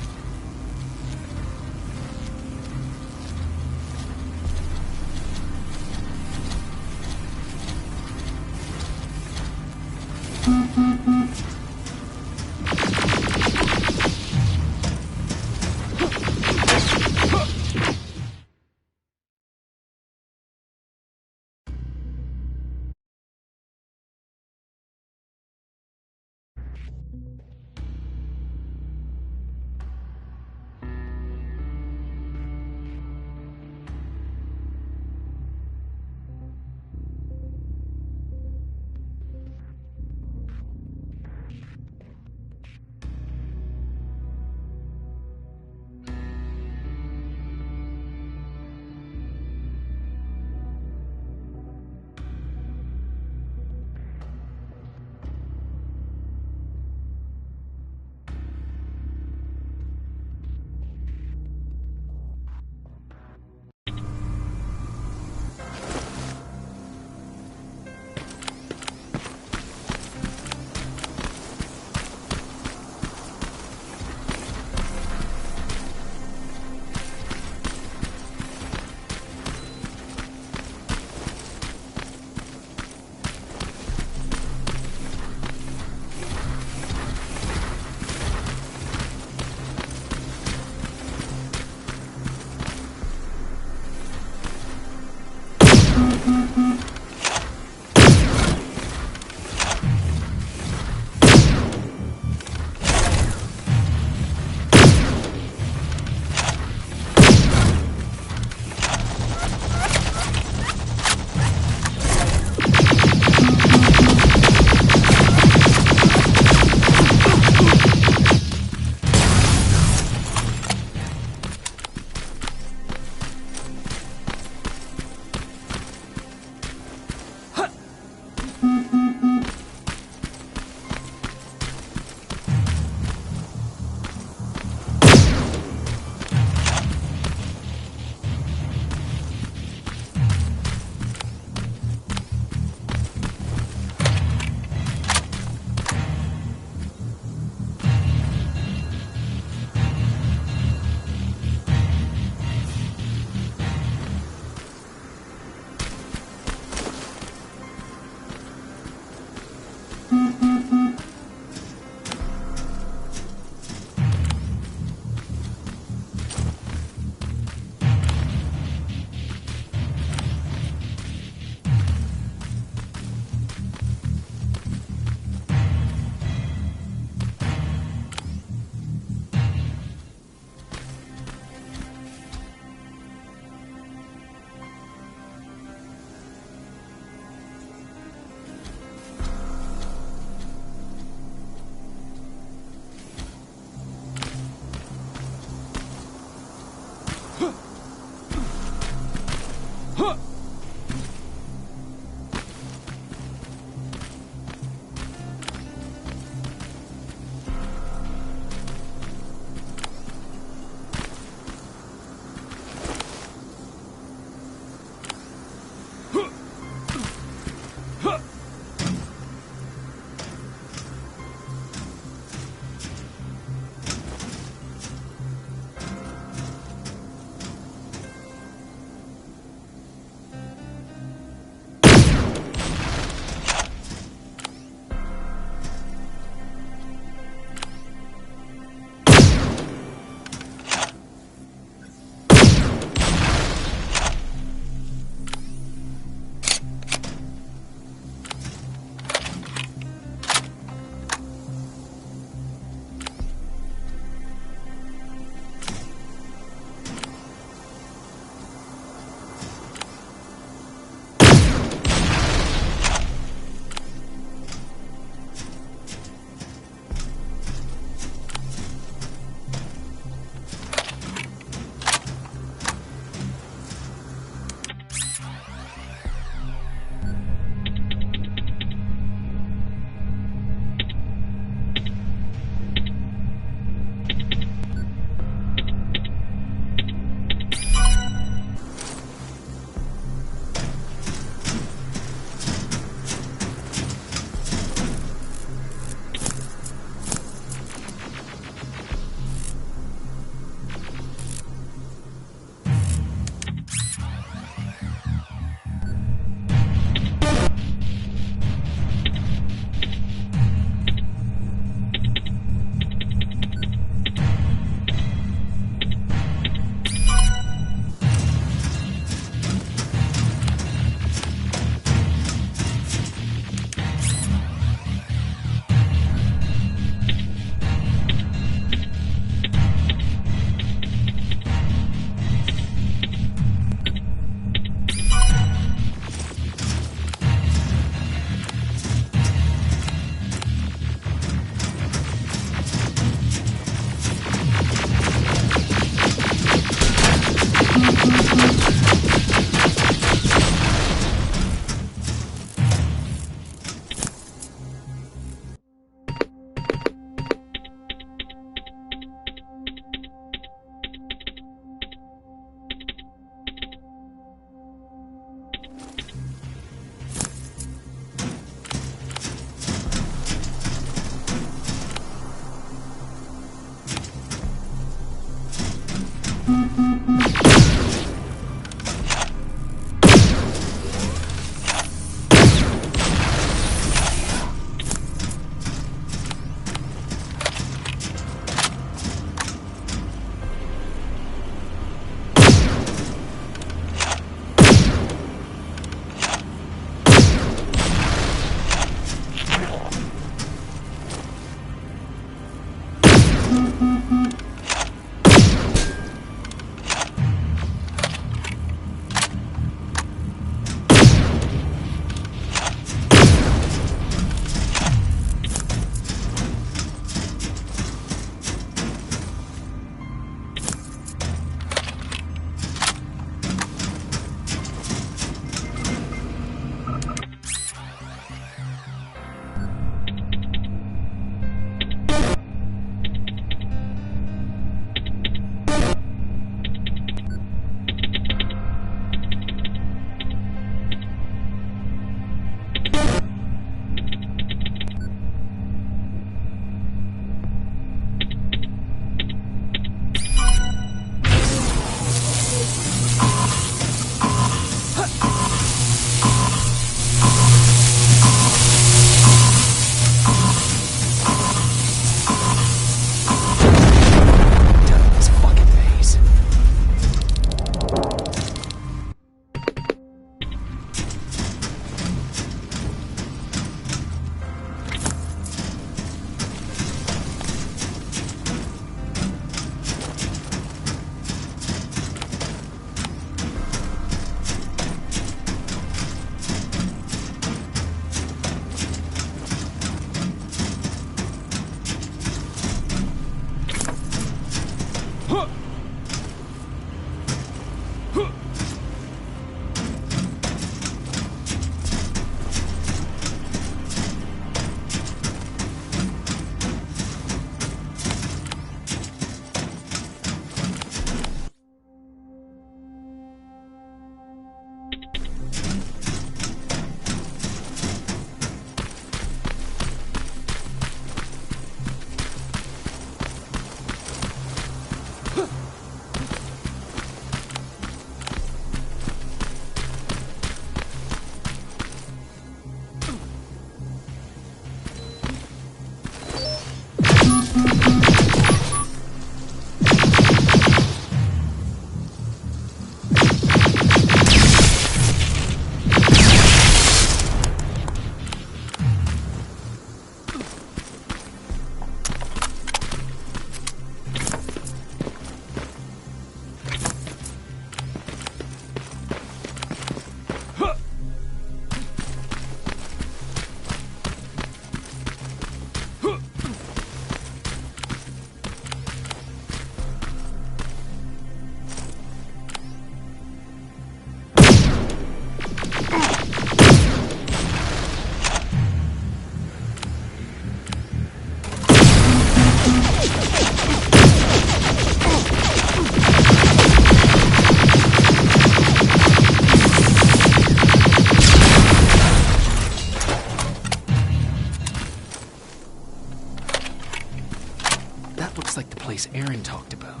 Looks like the place Aaron talked about.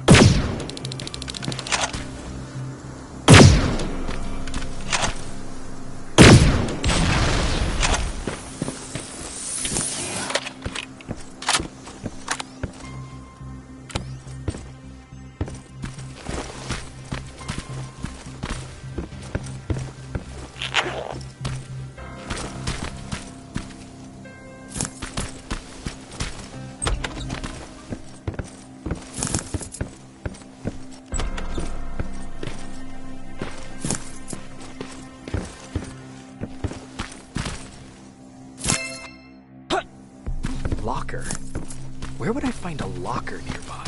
Locker? Where would I find a locker nearby?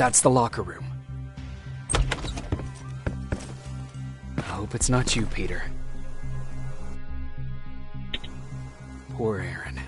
That's the locker room. I hope it's not you, Peter. Poor Aaron.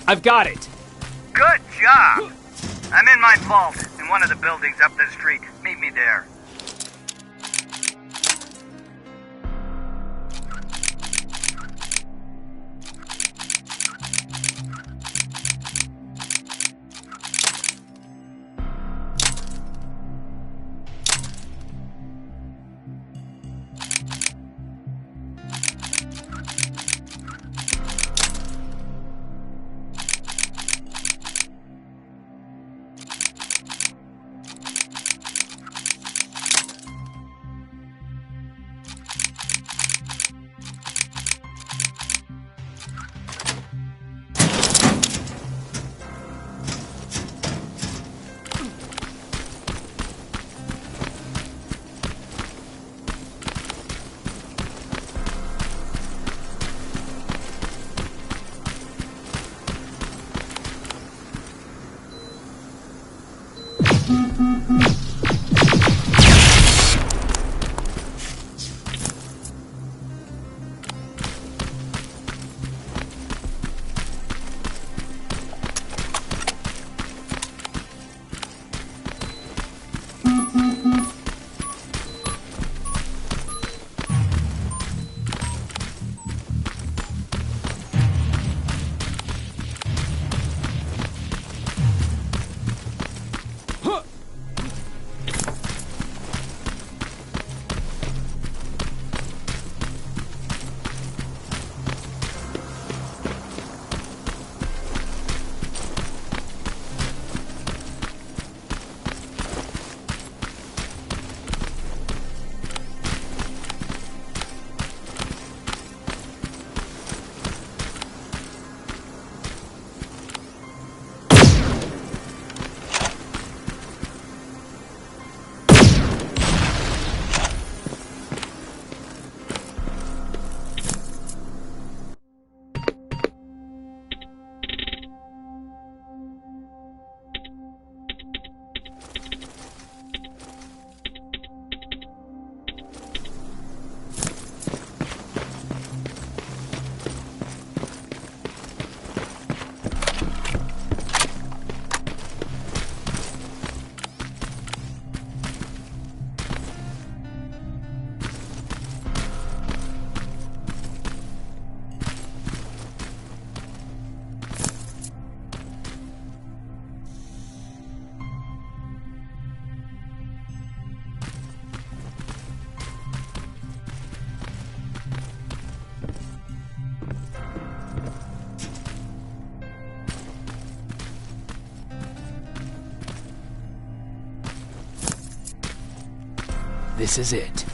I've got it! Good job! I'm in my vault in one of the buildings up the street. Meet me there. This is it.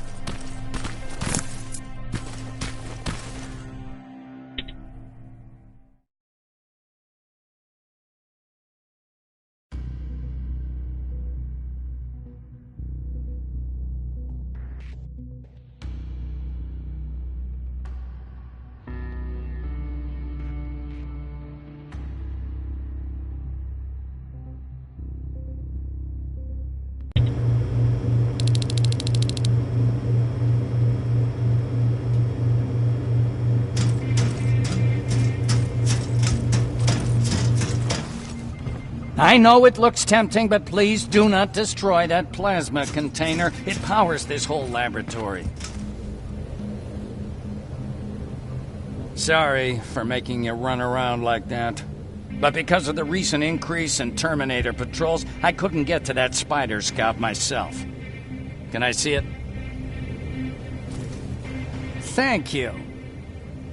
I know it looks tempting, but please do not destroy that plasma container. It powers this whole laboratory. Sorry for making you run around like that. But because of the recent increase in Terminator patrols, I couldn't get to that spider scout myself. Can I see it? Thank you.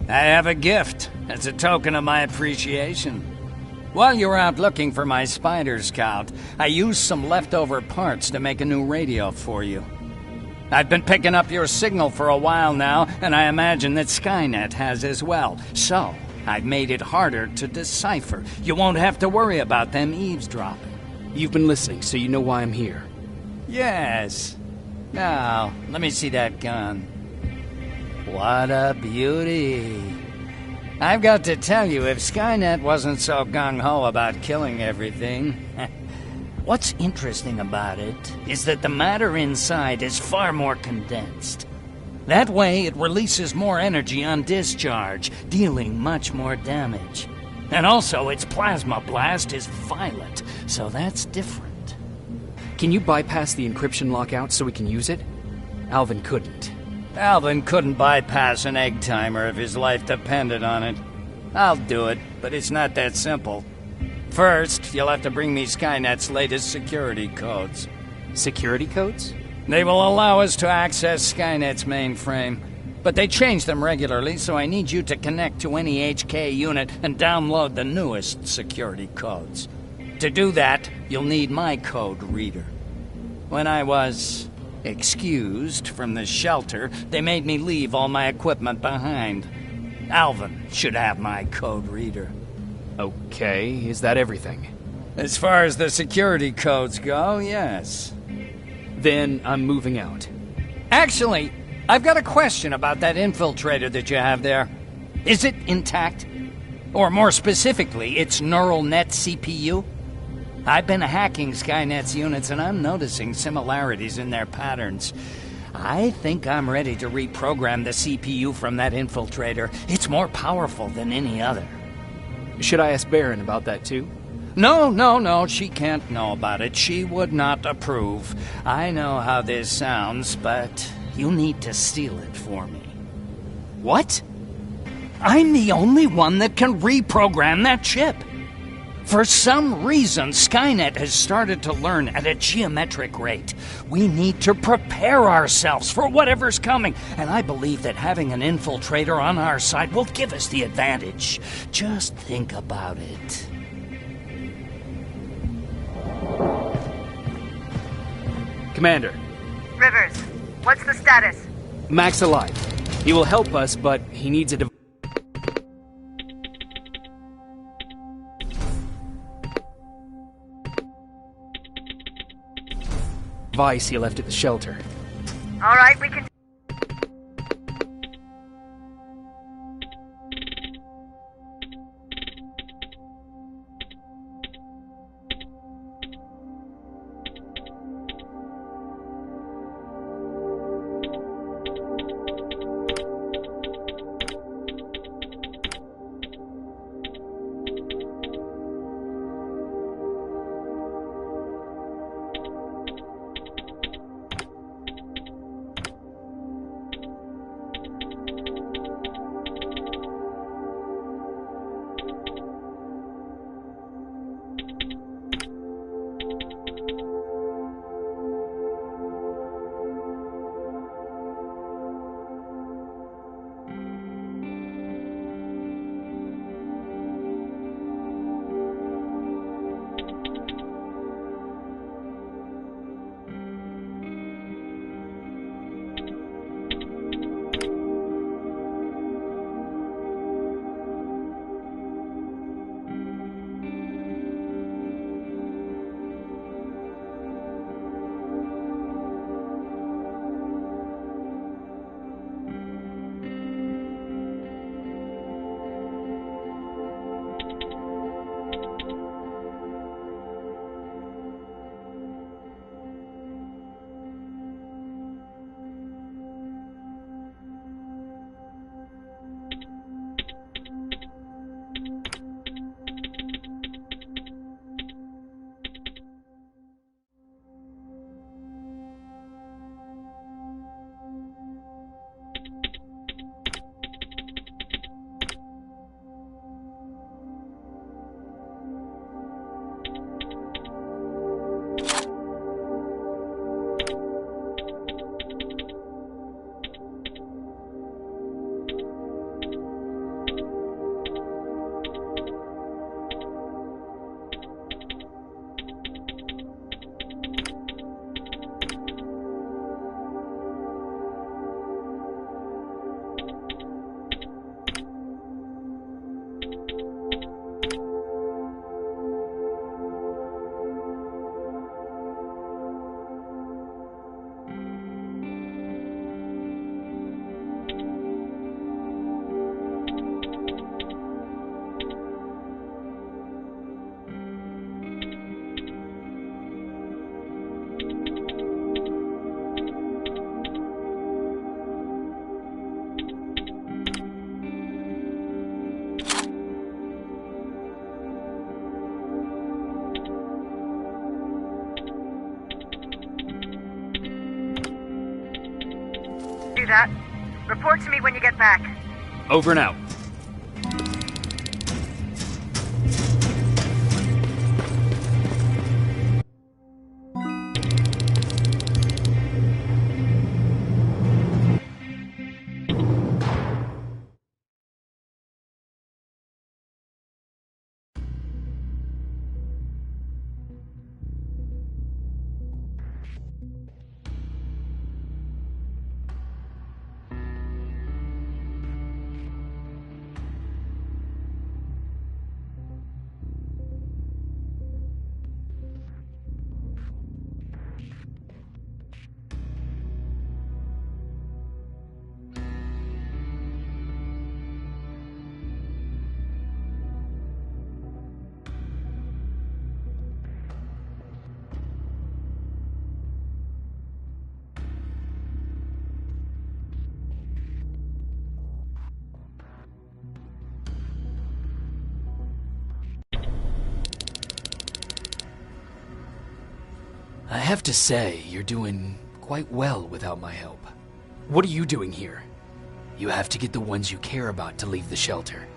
I have a gift as a token of my appreciation. While you were out looking for my spider scout, I used some leftover parts to make a new radio for you. I've been picking up your signal for a while now, and I imagine that Skynet has as well. So, I've made it harder to decipher. You won't have to worry about them eavesdropping. You've been listening, so you know why I'm here. Yes. Now, let me see that gun. What a beauty. I've got to tell you, if Skynet wasn't so gung-ho about killing everything... What's interesting about it is that the matter inside is far more condensed. That way, it releases more energy on discharge, dealing much more damage. And also, its plasma blast is violet, so that's different. Can you bypass the encryption lockout so we can use it? Alvin couldn't. Alvin couldn't bypass an egg timer if his life depended on it. I'll do it, but it's not that simple. First, you'll have to bring me Skynet's latest security codes. Security codes? They will allow us to access Skynet's mainframe. But they change them regularly, so I need you to connect to any HK unit and download the newest security codes. To do that, you'll need my code reader. When I was excused from the shelter, they made me leave all my equipment behind. Alvin should have my code reader. Okay, is that everything? As far as the security codes go, yes. Then I'm moving out. Actually, I've got a question about that infiltrator that you have there. Is it intact? Or more specifically, its neural net CPU? I've been hacking Skynet's units and I'm noticing similarities in their patterns. I think I'm ready to reprogram the CPU from that infiltrator. It's more powerful than any other. Should I ask Baron about that too? No, she can't know about it. She would not approve. I know how this sounds, but you need to steal it for me. What? I'm the only one that can reprogram that chip. For some reason, Skynet has started to learn at a geometric rate. We need to prepare ourselves for whatever's coming, and I believe that having an infiltrator on our side will give us the advantage. Just think about it. Commander. Rivers, what's the status? Mac's alive. He will help us, but he needs a device he left at the shelter. All right, we can... Report to me when you get back. Over and out. I have to say, you're doing quite well without my help. What are you doing here? You have to get the ones you care about to leave the shelter.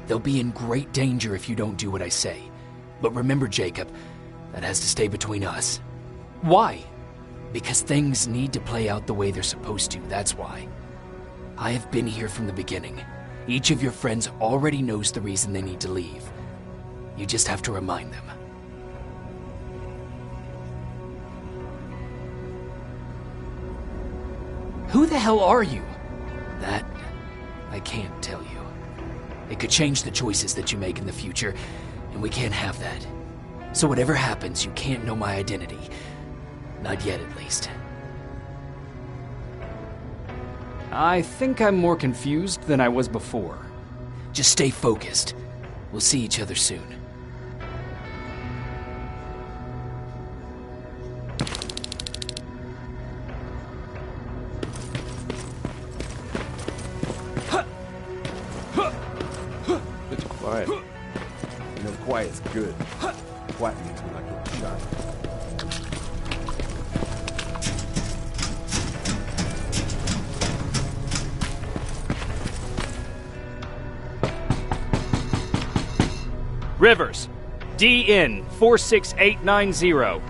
They'll be in great danger if you don't do what I say. But remember, Jacob, that has to stay between us. Why? Because things need to play out the way they're supposed to, that's why. I have been here from the beginning. Each of your friends already knows the reason they need to leave. You just have to remind them. Who the hell are you? That, I can't tell you. It could change the choices that you make in the future, and we can't have that. So whatever happens, you can't know my identity. Not yet, at least. I think I'm more confused than I was before. Just stay focused. We'll see each other soon. Quiet. You know, quiet's good. Quiet means we're not getting shot. Rivers, DN 46890.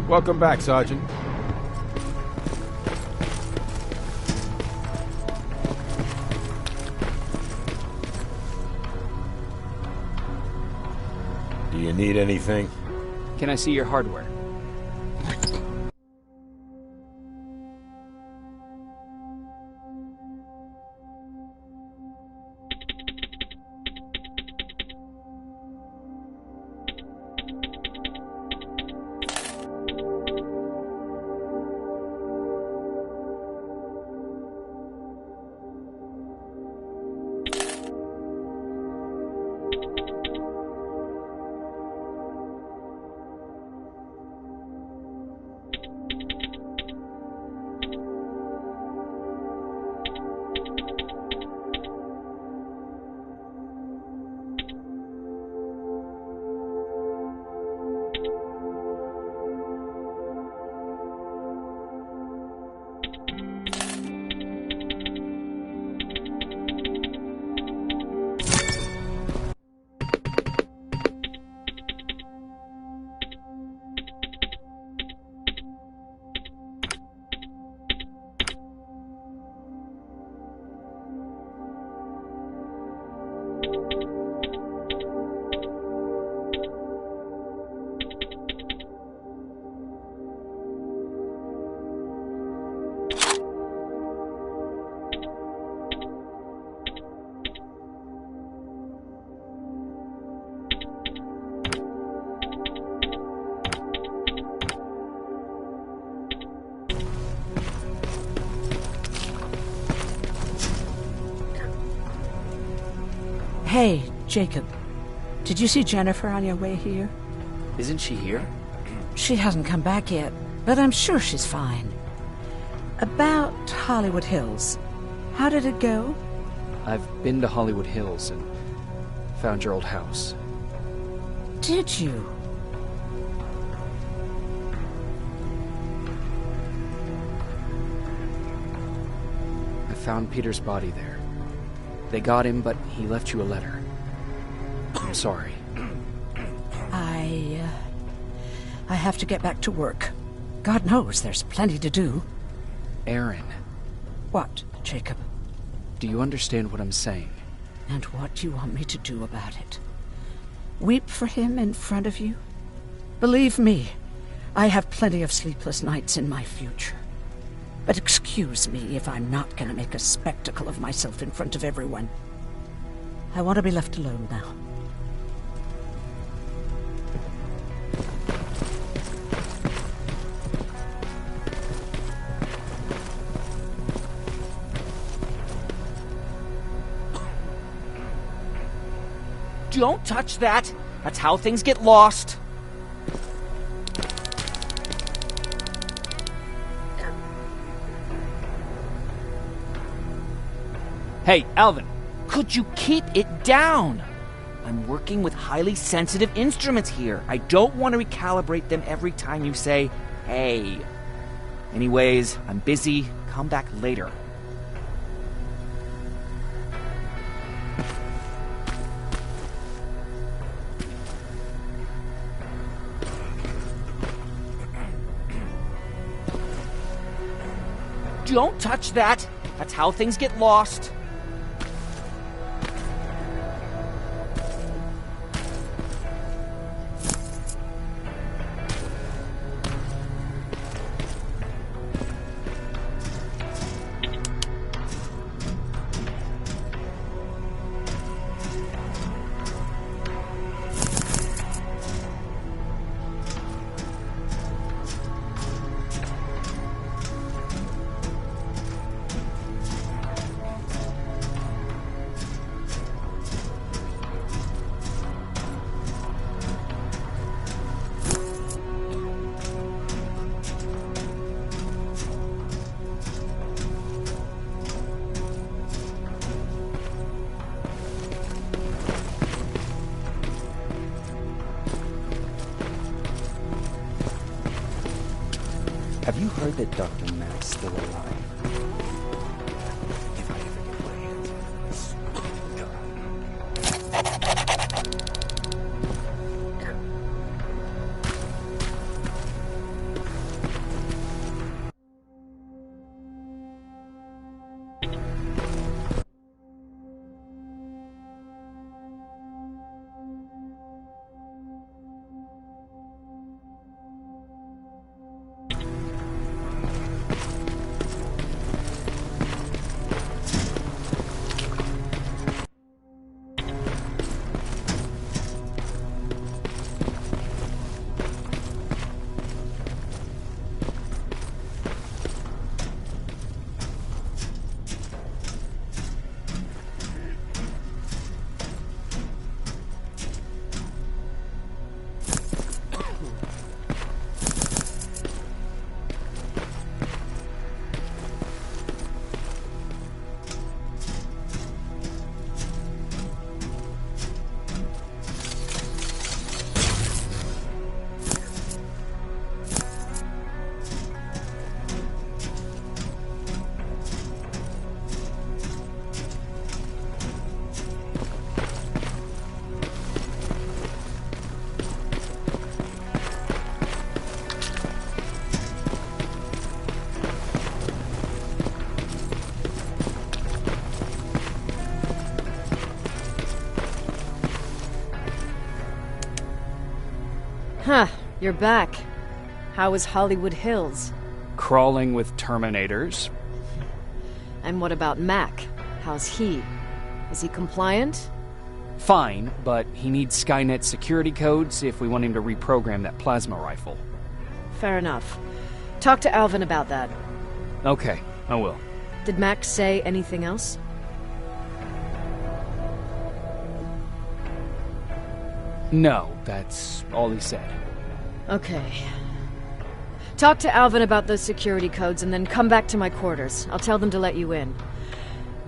Welcome back, Sergeant. Do you need anything? Can I see your hardware? Hey, Jacob. Did you see Jennifer on your way here? Isn't she here? She hasn't come back yet, but I'm sure she's fine. About Hollywood Hills. How did it go? I've been to Hollywood Hills and found your old house. Did you? found Peter's body there. They got him, but he left you a letter. I'm sorry. I have to get back to work. God knows there's plenty to do. Erin. What, Jacob? Do you understand what I'm saying? And what do you want me to do about it? Weep for him in front of you? Believe me, I have plenty of sleepless nights in my future. But excuse me if I'm not going to make a spectacle of myself in front of everyone. I want to be left alone now. Don't touch that! That's how things get lost! Hey, Alvin! Could you keep it down? I'm working with highly sensitive instruments here. I don't want to recalibrate them every time you say, hey. Anyways, I'm busy. Come back later. Don't touch that! That's how things get lost. Have you heard that Dr. Mack's still alive? If I ever get my hands on this. Huh, you're back. How is Hollywood Hills? Crawling with Terminators. And what about Mac? How's he? Is he compliant? Fine, but he needs Skynet security codes if we want him to reprogram that plasma rifle. Fair enough. Talk to Alvin about that. Okay, I will. Did Mac say anything else? No, that's all he said. Okay. Talk to Alvin about those security codes and then come back to my quarters. I'll tell them to let you in.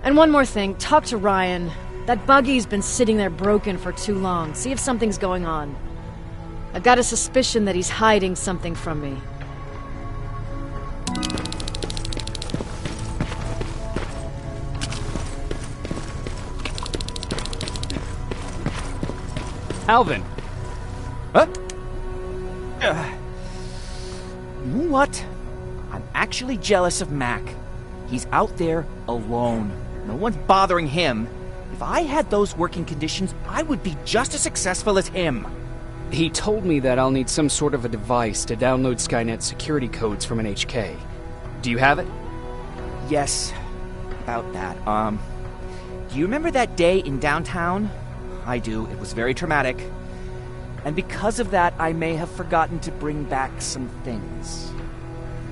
And one more thing, talk to Ryan. That buggy's been sitting there broken for too long. See if something's going on. I've got a suspicion that he's hiding something from me. Alvin! Huh? You know what? I'm actually jealous of Mac. He's out there alone. No one's bothering him. If I had those working conditions, I would be just as successful as him. He told me that I'll need some sort of a device to download Skynet's security codes from an HK. Do you have it? Yes, about that. Do you remember that day in downtown? I do. It was very traumatic. And because of that, I may have forgotten to bring back some things.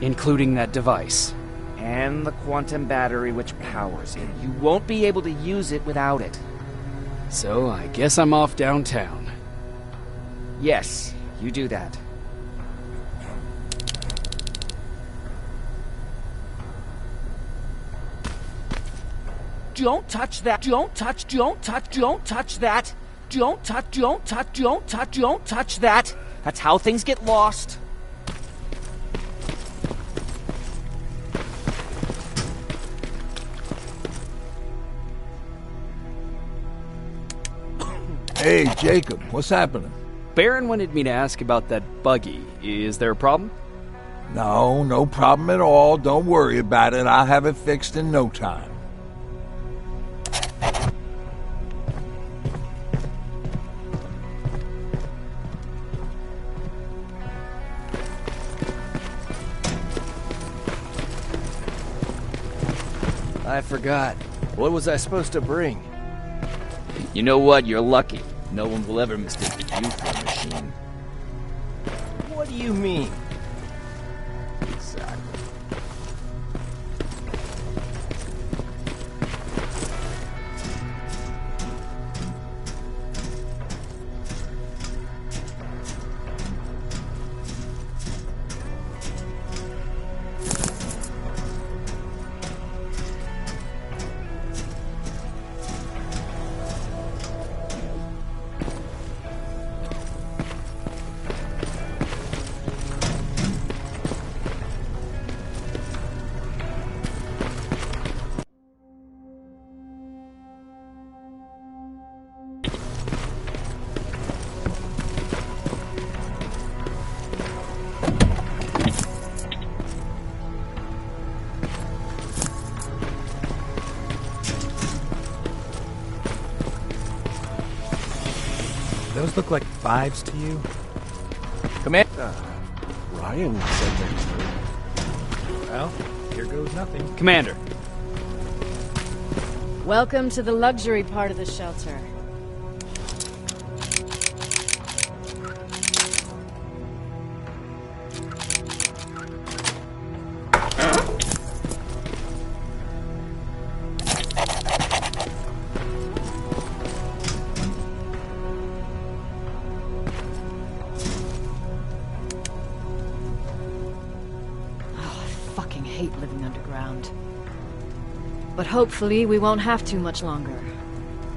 Including that device. And the quantum battery which powers it. You won't be able to use it without it. So I guess I'm off downtown. Yes, you do that. Don't touch that. Don't touch that. Don't touch that. That's how things get lost. Hey, Jacob, what's happening? Baron wanted me to ask about that buggy. Is there a problem? No, no problem at all. Don't worry about it. I'll have it fixed in no time. I forgot. What was I supposed to bring? You know what? You're lucky. No one will ever mistake you for a machine. What do you mean? Exactly. Those look like 5s to you? Commander. Ryan said that. Well, here goes nothing. Commander. Welcome to the luxury part of the shelter. But hopefully we won't have too much longer.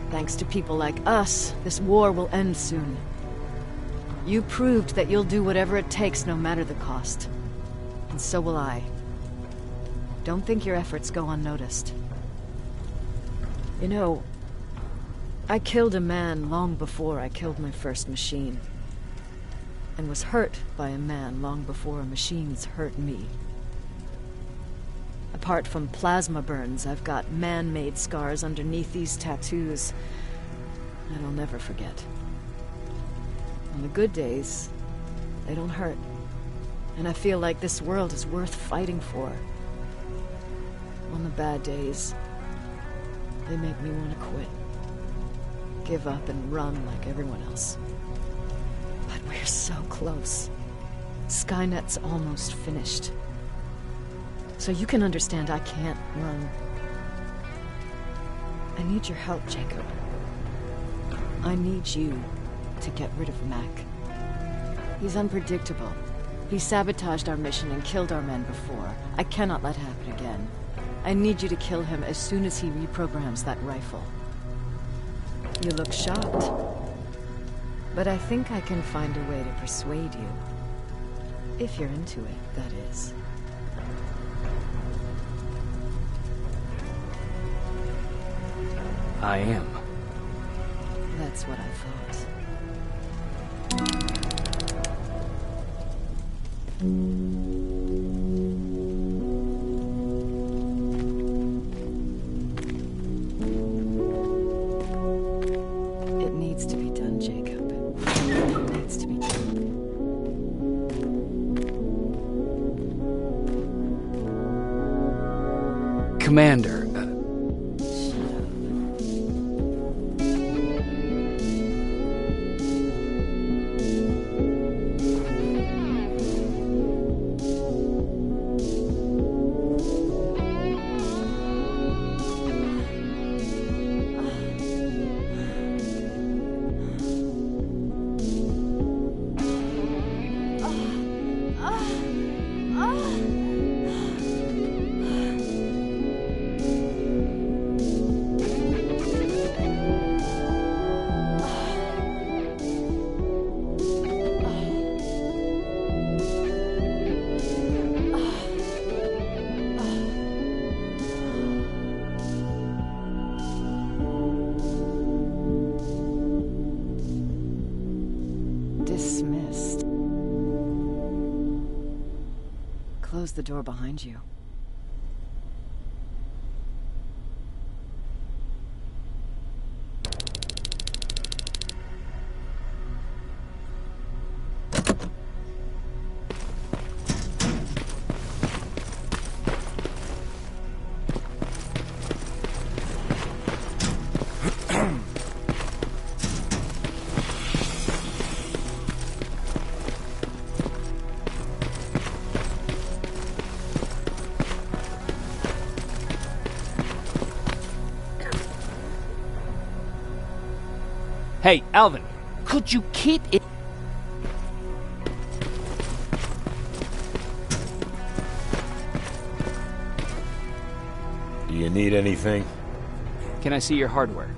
Thanks to people like us, this war will end soon. You proved that you'll do whatever it takes no matter the cost. And so will I. Don't think your efforts go unnoticed. You know, I killed a man long before I killed my first machine. And was hurt by a man long before a machine's hurt me. Apart from plasma burns, I've got man-made scars underneath these tattoos that I'll never forget. On the good days, they don't hurt. And I feel like this world is worth fighting for. On the bad days, they make me want to quit. Give up and run like everyone else. But we're so close. Skynet's almost finished. So you can understand I can't run. I need your help, Jacob. I need you to get rid of Mac. He's unpredictable. He sabotaged our mission and killed our men before. I cannot let it happen again. I need you to kill him as soon as he reprograms that rifle. You look shocked. But I think I can find a way to persuade you. If you're into it, that is. I am. That's what I thought. It needs to be done, Jacob. It needs to be done. Commander, Dismissed. Close the door behind you. hey, Alvin, Could you keep it? Do you need anything? can I see your hardware?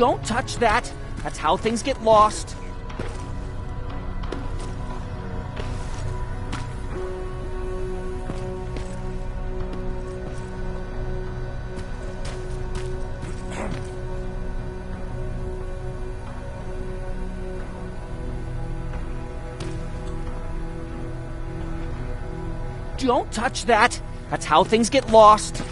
Don't touch that. That's how things get lost. Don't touch that. That's how things get lost.